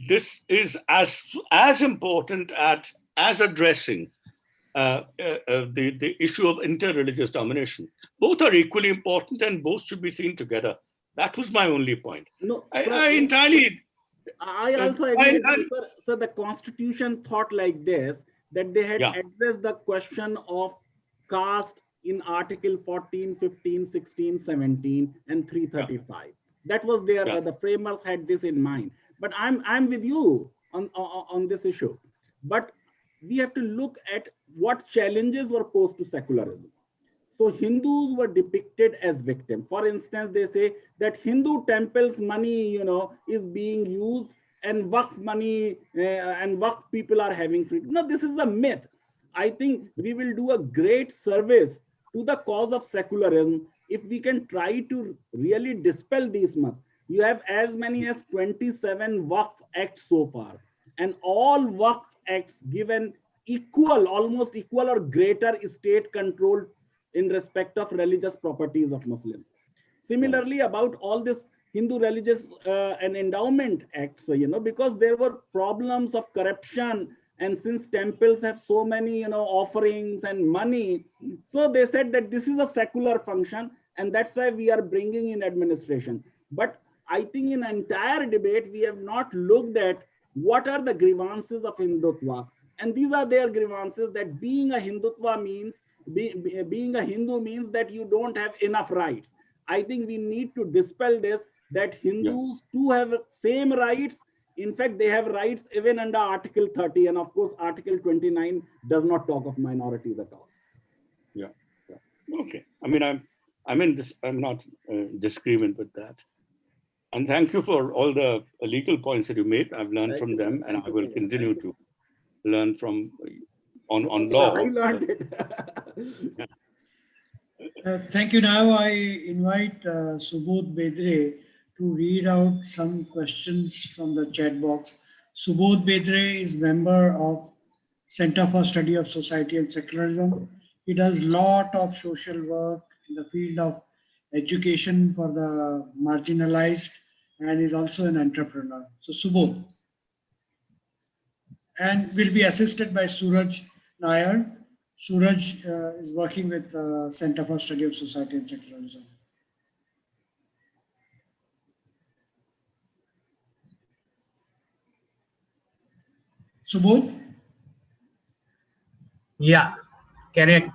this is as important as addressing the issue of interreligious domination. Both are equally important and both should be seen together. That was my only point. No, I entirely. I also agree with you, sir. So the Constitution thought like this, that they had addressed the question of caste in Article 14, 15, 16, 17, and 335. That was their, the framers had this in mind. But I'm with you on this issue. But we have to look at what challenges were posed to secularism. So Hindus were depicted as victims. For instance, they say that Hindu temples' money, is being used, and Waqf money and Waqf people are having freedom. No, this is a myth. I think we will do a great service to the cause of secularism if we can try to really dispel these myths. You have as many as 27 Waqf acts so far, and all Waqf acts given equal, almost equal or greater state control in respect of religious properties of Muslims. Similarly, about all this Hindu religious and endowment acts, because there were problems of corruption, and since temples have so many, offerings and money, so they said that this is a secular function, and that's why we are bringing in administration. But I think in entire debate, we have not looked at what are the grievances of Hindutva. And these are their grievances, that being a Hindutva means, being a Hindu means that you don't have enough rights. I think we need to dispel this, that Hindus too have same rights. In fact, they have rights even under Article 30. And of course, Article 29 does not talk of minorities at all. Yeah. Okay. I mean, I'm not disagreement with that. And thank you for all the legal points that you made. I've learned from them, and I will continue to learn from on law. I learned it. Thank you. Now I invite Subodh Bedre to read out some questions from the chat box. Subodh Bedre is member of Center for Study of Society and Secularism. He does a lot of social work in the field of education for the marginalized, and is also an entrepreneur. So Subodh. And will be assisted by Suraj Nair. Suraj is working with the Center for Study of Society and Secularism. Subodh? Yeah, correct.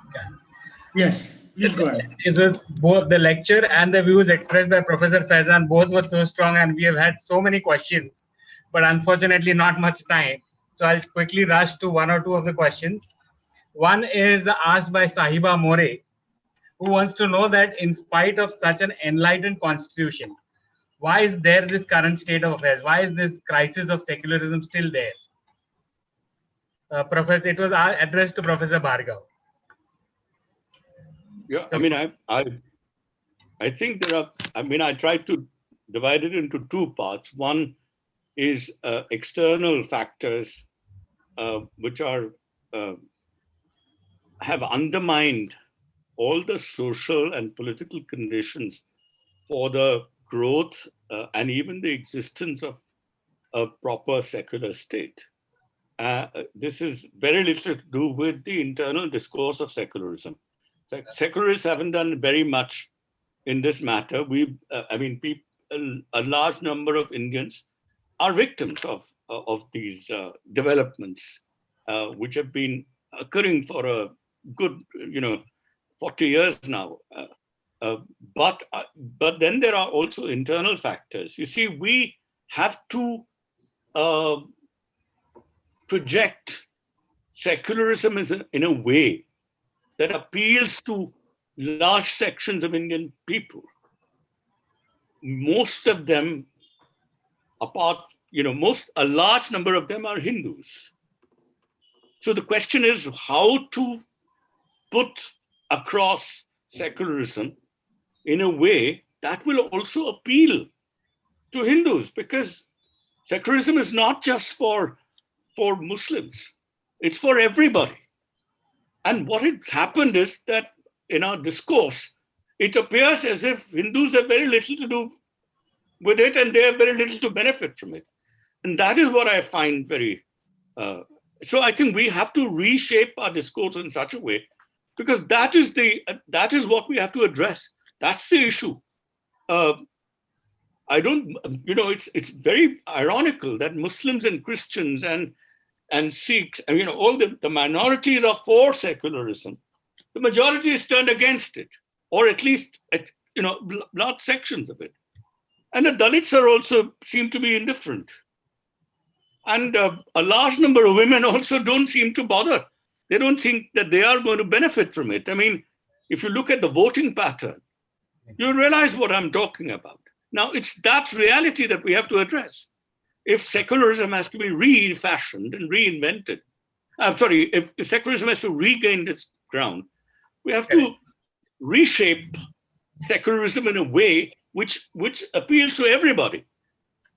Yes, please go ahead. It was both the lecture and the views expressed by Professor Faizan, both were so strong, and we have had so many questions, but unfortunately not much time. So I'll quickly rush to one or two of the questions. One is asked by Sahiba More, who wants to know that in spite of such an enlightened constitution, why is there this current state of affairs? Why is this crisis of secularism still there? Professor, it was addressed to Professor Bhargava. Yeah, So, I mean, I think there are, I mean, I tried to divide it into two parts. One is external factors which are have undermined all the social and political conditions for the growth and even the existence of a proper secular state. This is very little to do with the internal discourse of secularism. Secularists haven't done very much in this matter. I mean, a large number of Indians are victims of these developments, which have been occurring for a good, 40 years now. But then there are also internal factors. You see, we have to project secularism in a way that appeals to large sections of Indian people. Most of them, a large number of them are Hindus. So the question is how to put across secularism in a way that will also appeal to Hindus, because secularism is not just for Muslims, it's for everybody. And what has happened is that in our discourse, it appears as if Hindus have very little to do with it and they have very little to benefit from it. And that is what I find very, so I think we have to reshape our discourse in such a way, because that is what we have to address. That's the issue. I don't, it's very ironical that Muslims and Christians and Sikhs, all the minorities are for secularism. The majority is turned against it, or at least, large sections of it. And the Dalits are also seem to be indifferent. And a large number of women also don't seem to bother. They don't think that they are going to benefit from it. I mean, if you look at the voting pattern, you realize what I'm talking about. Now, it's that reality that we have to address. If secularism has to be refashioned and reinvented, if secularism has to regain its ground, we have to reshape secularism in a way which appeals to everybody.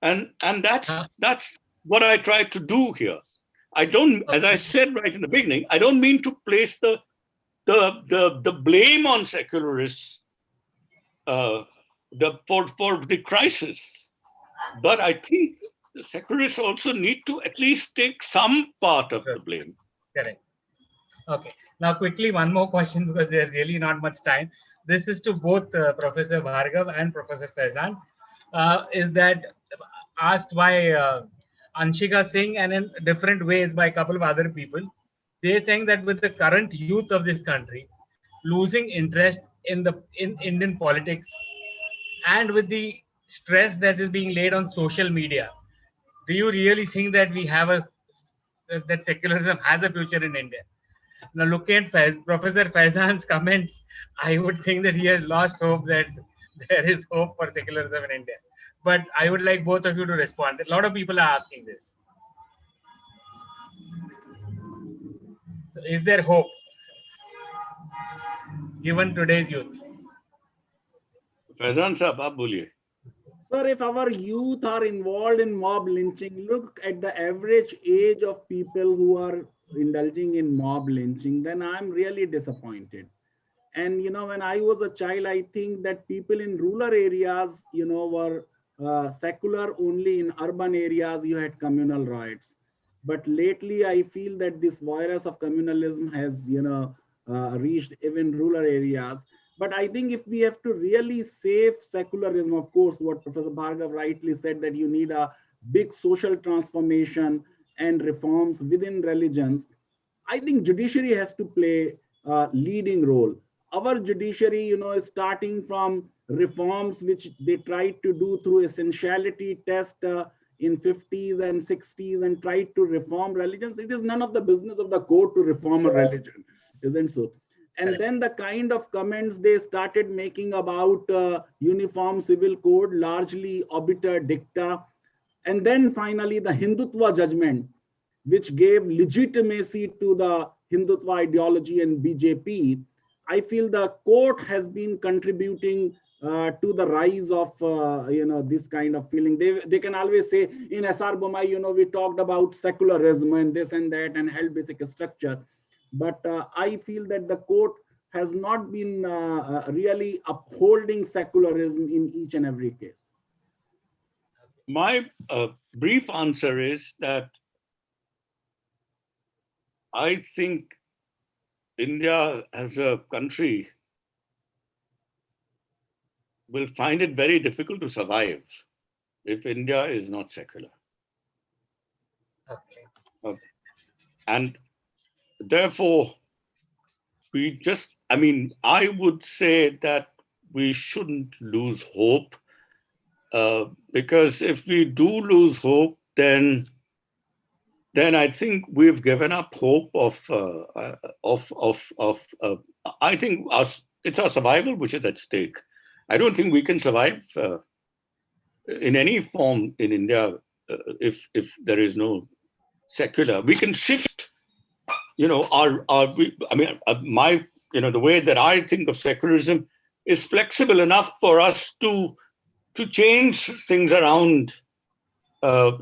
And that's what I tried to do here. I don't, as I said right in the beginning, I don't mean to place the blame on secularists for the crisis, but I think the secularists also need to at least take some part of the blame. Correct. Okay. Now, quickly, one more question, because there's really not much time. This is to both Professor Bhargava and Professor Faizan. Is that asked by Anshika Singh and in different ways by a couple of other people? They're saying that with the current youth of this country losing interest in Indian politics, and with the stress that is being laid on social media, do you really think that we have that secularism has a future in India? Now, looking at Professor Faizan's comments, I would think that he has lost hope that there is hope for secularism in India. But I would like both of you to respond. A lot of people are asking this. So, is there hope given today's youth? Faizan sahab, aap boliye. Sir, if our youth are involved in mob lynching, look at the average age of people who are indulging in mob lynching, then I'm really disappointed. And, when I was a child, I think that people in rural areas, were secular. Only in urban areas, you had communal riots. But lately, I feel that this virus of communalism has, reached even rural areas. But I think if we have to really save secularism, of course, what Professor Bhargava rightly said, that you need a big social transformation and reforms within religions, I think judiciary has to play a leading role. Our judiciary, is starting from reforms which they tried to do through essentiality test in 50s and 60s and tried to reform religions. It is none of the business of the court to reform a religion, isn't so? And then the kind of comments they started making about uniform civil code, largely obiter dicta, and then finally the Hindutva judgment, which gave legitimacy to the Hindutva ideology and BJP. I feel the court has been contributing to the rise of this kind of feeling. They can always say in SR Bomai, we talked about secularism and this and that and held basic structure. But I feel that the court has not been really upholding secularism in each and every case. My brief answer is that I think India as a country will find it very difficult to survive if India is not secular. Okay. And therefore, I would say that we shouldn't lose hope, because if we do lose hope, then I think we've given up hope I think it's our survival which is at stake. I don't think we can survive in any form in India if there is no secular. We can shift, the way that I think of secularism is flexible enough for us to change things around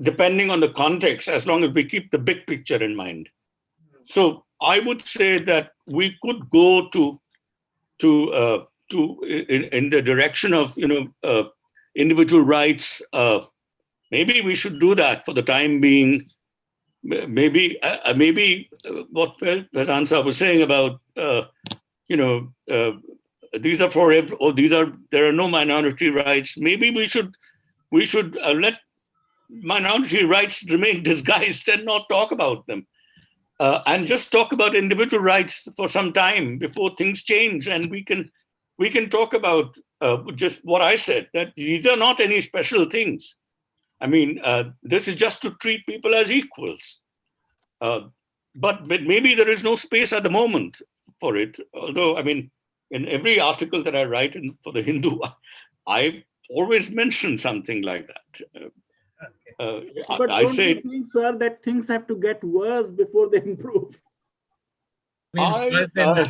depending on the context, as long as we keep the big picture in mind. So I would say that we could go in the direction of individual rights. Maybe we should do that for the time being. Maybe what Faizan Sahab was saying about these are for there are no minority rights. Maybe we should let minority rights remain disguised and not talk about them, and just talk about individual rights for some time before things change, and we can talk about just what I said, that these are not any special things. I mean, this is just to treat people as equals. But maybe there is no space at the moment for it. Although, I mean, in every article that I write for the Hindu, I always mention something like that. But don't you think, sir, that things have to get worse before they improve? Worse than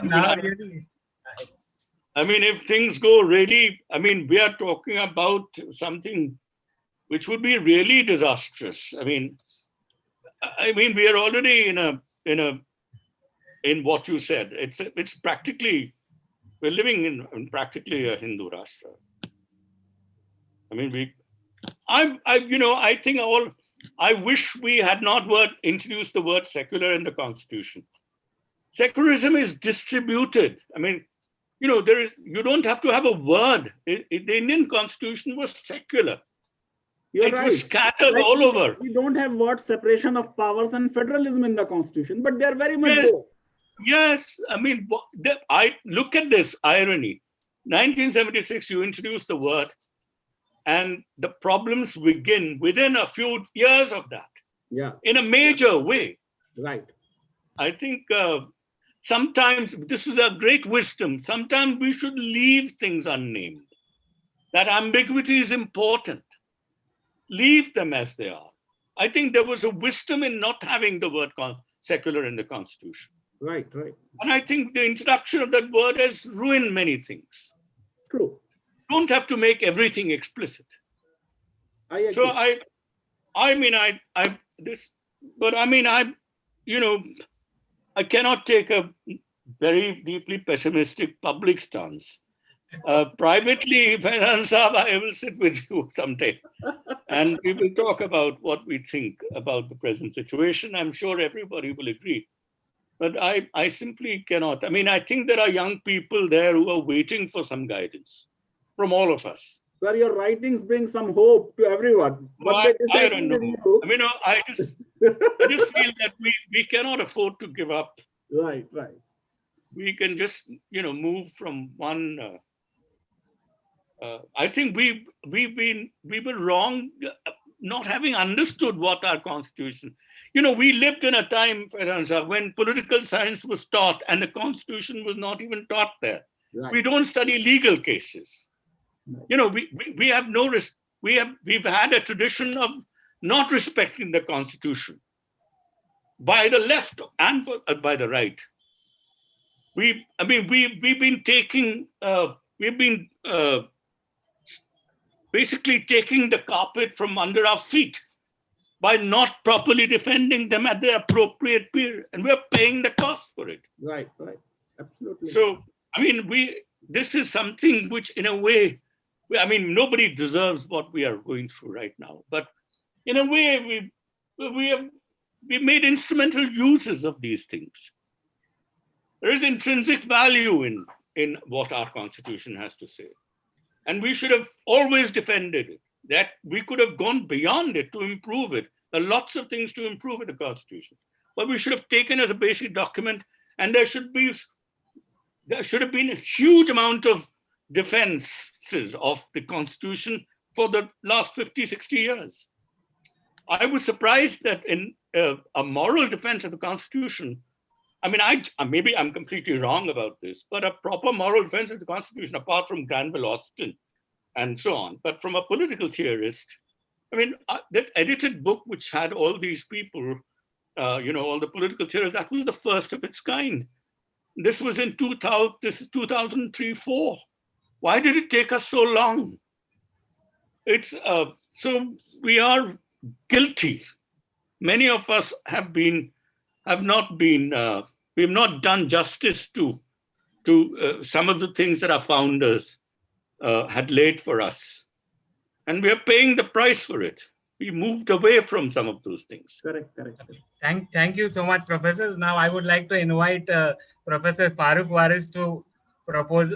now, really. I mean, if things go really, we are talking about something which would be really disastrous. I mean, we are already in what you said. It's practically, we're living in practically a Hindu Rashtra. I wish we had not introduced the word secular in the Constitution. Secularism is distributed. You don't have to have a word. The Indian Constitution was secular. You're right. It was scattered all over. We don't have word separation of powers and federalism in the Constitution, but they're very much there. Yes, I look at this irony. 1976, you introduced the word, and the problems begin within a few years of that. Yeah. In a major way. Right. I think sometimes this is a great wisdom. Sometimes we should leave things unnamed. That ambiguity is important. Leave them as they are. I think there was a wisdom in not having the word secular in the Constitution. Right, right. And I think the introduction of that word has ruined many things. True. Don't have to make everything explicit. I agree. So I cannot take a very deeply pessimistic public stance. Privately, Faizan Sahab, I will sit with you someday and we will talk about what we think about the present situation. I'm sure everybody will agree. But I simply cannot. I think there are young people there who are waiting for some guidance from all of us. Sir, your writings bring some hope to everyone. I don't know. I just feel that we cannot afford to give up. Right, right. We can just, move from one I think we were wrong not having understood what our constitution. We lived in a time, Faizan sir, when political science was taught and the constitution was not even taught there. Right. We don't study legal cases. Right. We have no risk. We've had a tradition of not respecting the constitution by the left and by the right. We've been taking basically taking the carpet from under our feet by not properly defending them at the appropriate period, and we're paying the cost for it. Right. Absolutely. So, this is something which, in a way, nobody deserves what we are going through right now. But in a way, we made instrumental uses of these things. There is intrinsic value in what our constitution has to say. And we should have always defended it, that we could have gone beyond it to improve it. There are lots of things to improve in the constitution. But we should have taken as a basic document, and there should have been a huge amount of defenses of the constitution for the last 50, 60 years. I was surprised that in a moral defense of the constitution, maybe I'm completely wrong about this, but a proper moral defense of the constitution, apart from Granville Austin and so on, but from a political theorist, that edited book which had all these people, all the political theorists, that was the first of its kind. This was in 2003-04. Why did it take us so long? So we are guilty. Many of us we have not done justice to some of the things that our founders had laid for us. And we are paying the price for it. We moved away from some of those things. Correct. Thank you so much, Professor. Now I would like to invite Professor Farooq Waris to propose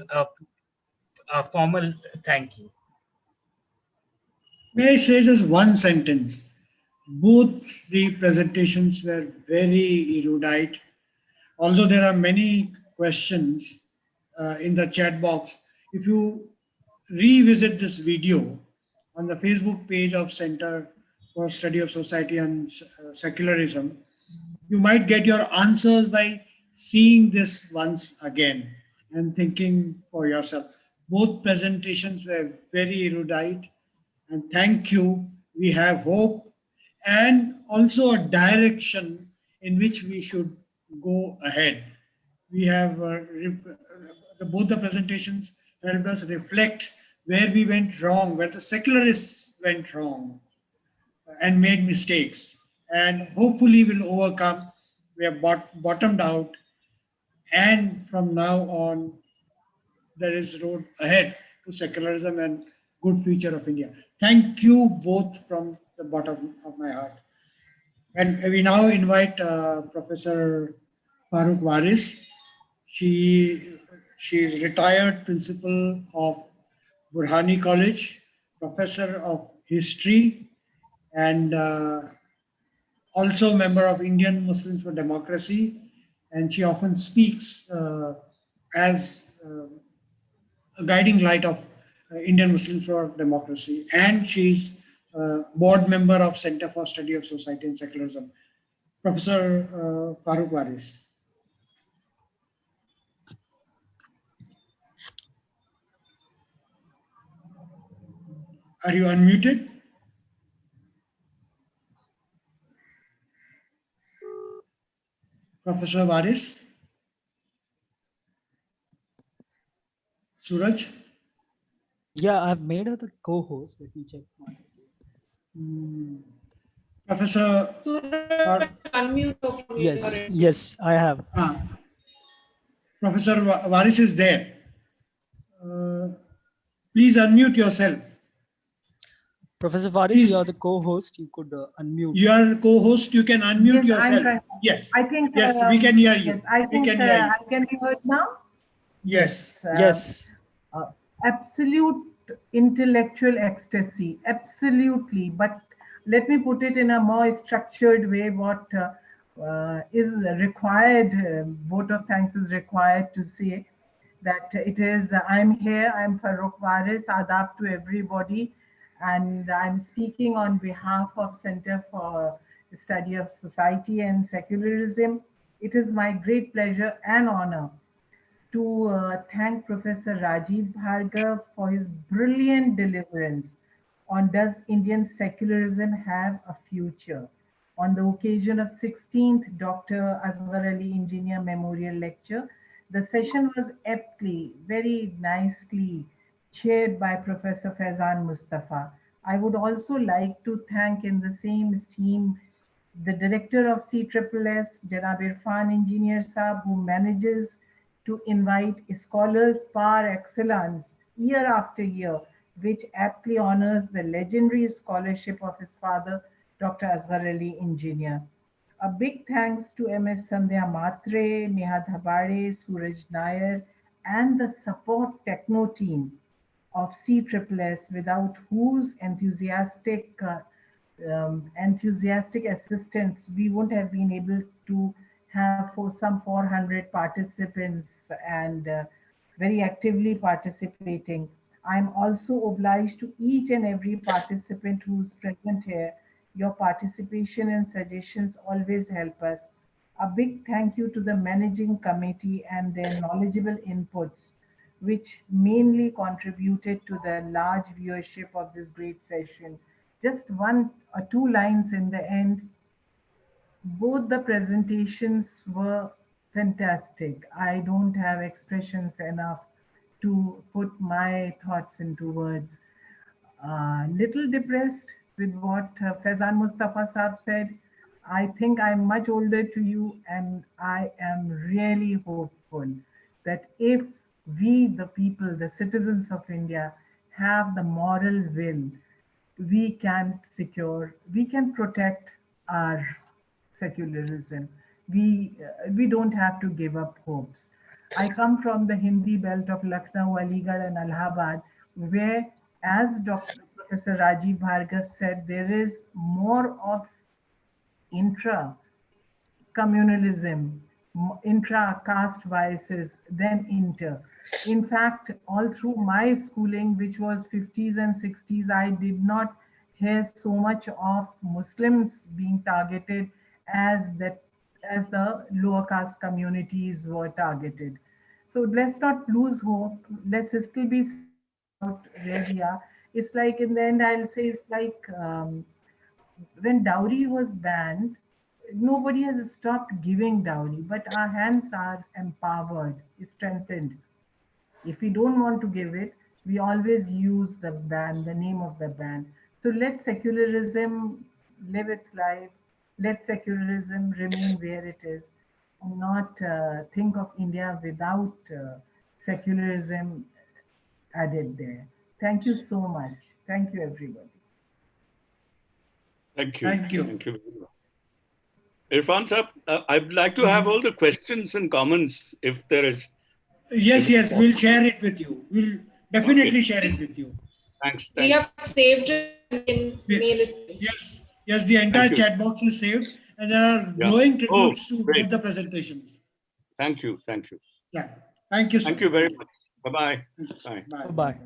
a formal thank you. May I say just one sentence? Both the presentations were very erudite. Although there are many questions in the chat box, if you revisit this video on the Facebook page of Center for Study of Society and Secularism, you might get your answers by seeing this once again and thinking for yourself. Both presentations were very erudite, and thank you. We have hope and also a direction in which we should go ahead. We have both the presentations helped us reflect where we went wrong, where the secularists went wrong and made mistakes, and hopefully will overcome. We have bottomed out, and from now on there is road ahead to secularism and good future of India. Thank you both from the bottom of my heart. And we now invite Professor Farooq Waris. She is retired principal of Burhani College, professor of history, and also member of Indian Muslims for Democracy. And she often speaks as a guiding light of Indian Muslims for Democracy. And she's board member of Center for Study of Society and Secularism. Professor Farooq Waris. Are you unmuted? Professor Waris? Suraj? Yeah, I've made her the co-host. Let me check once. Professor? Unmute. Yes, I have. Professor Waris is there. Please unmute yourself. Professor Waris, Please. you are the co-host. You could unmute. You are co-host. You can unmute yourself. Yes. I think. Yes, we can hear you. Yes, I think I can be heard now. Yes. Yes. Absolute intellectual ecstasy. Absolutely. But let me put it in a more structured way. What is required, vote of thanks is required to say that it is, I'm here, I'm Farooq Waris, Adab to everybody, and I'm speaking on behalf of Center for the Study of Society and Secularism. It is my great pleasure and honor to thank Professor Rajeev Bhargava for his brilliant deliverance on Does Indian Secularism Have a Future? On the occasion of 16th Dr. Asghar Ali Engineer Memorial Lecture. The session was aptly, very nicely chaired by Professor Faizan Mustafa. I would also like to thank in the same esteem the director of CSSS, Janab Irfan Engineer Saab, who manages to invite scholars par excellence year after year, which aptly honors the legendary scholarship of his father, Dr. Asghar Ali Engineer. A big thanks to MS Sandhya Matre, Neha Dhabare, Suraj Nair, and the support techno team of CSSS, without whose enthusiastic assistance we wouldn't have been able to have for some 400 participants and very actively participating. I'm also obliged to each and every participant who's present here. Your participation and suggestions always help us. A big thank you to the managing committee and their knowledgeable inputs, which mainly contributed to the large viewership of this great session. Just one or two lines in the end. Both the presentations were fantastic. I don't have expressions enough to put my thoughts into words. Little depressed with what Faizan Mustafa Saab said. I think I'm much older to you, and I am really hopeful that if we, the people, the citizens of India, have the moral will, we can protect our secularism. We don't have to give up hopes. I come from the Hindi belt of Lucknow, Aligarh, and Allahabad, where, as Dr. Professor Rajeev Bhargava said, there is more of intra communalism, intra caste biases than inter. In fact, all through my schooling, which was 50s and 60s, I did not hear so much of Muslims being targeted as the lower caste communities were targeted. So let's not lose hope. Let's still be certain about where we are. It's like, in the end, I'll say it's like when dowry was banned, nobody has stopped giving dowry, but our hands are empowered, strengthened. If we don't want to give it, we always use the ban, the name of the ban. So let secularism live its life. Let secularism remain where it is, and not think of India without secularism added there. Thank you so much. Thank you, everybody. Thank you. Thank you. Thank you very much. Irfan Saab, I'd like to have all the questions and comments if there is. Yes, yes, we'll share it with you. We'll definitely share it with you. Thanks. We have saved it and can mail it. Yes, yes, the entire chat box is saved, and there are glowing tributes to both the presentations. Thank you. Thank you. Yeah. Thank you, sir. Thank you very much. Bye-bye. Bye. Bye.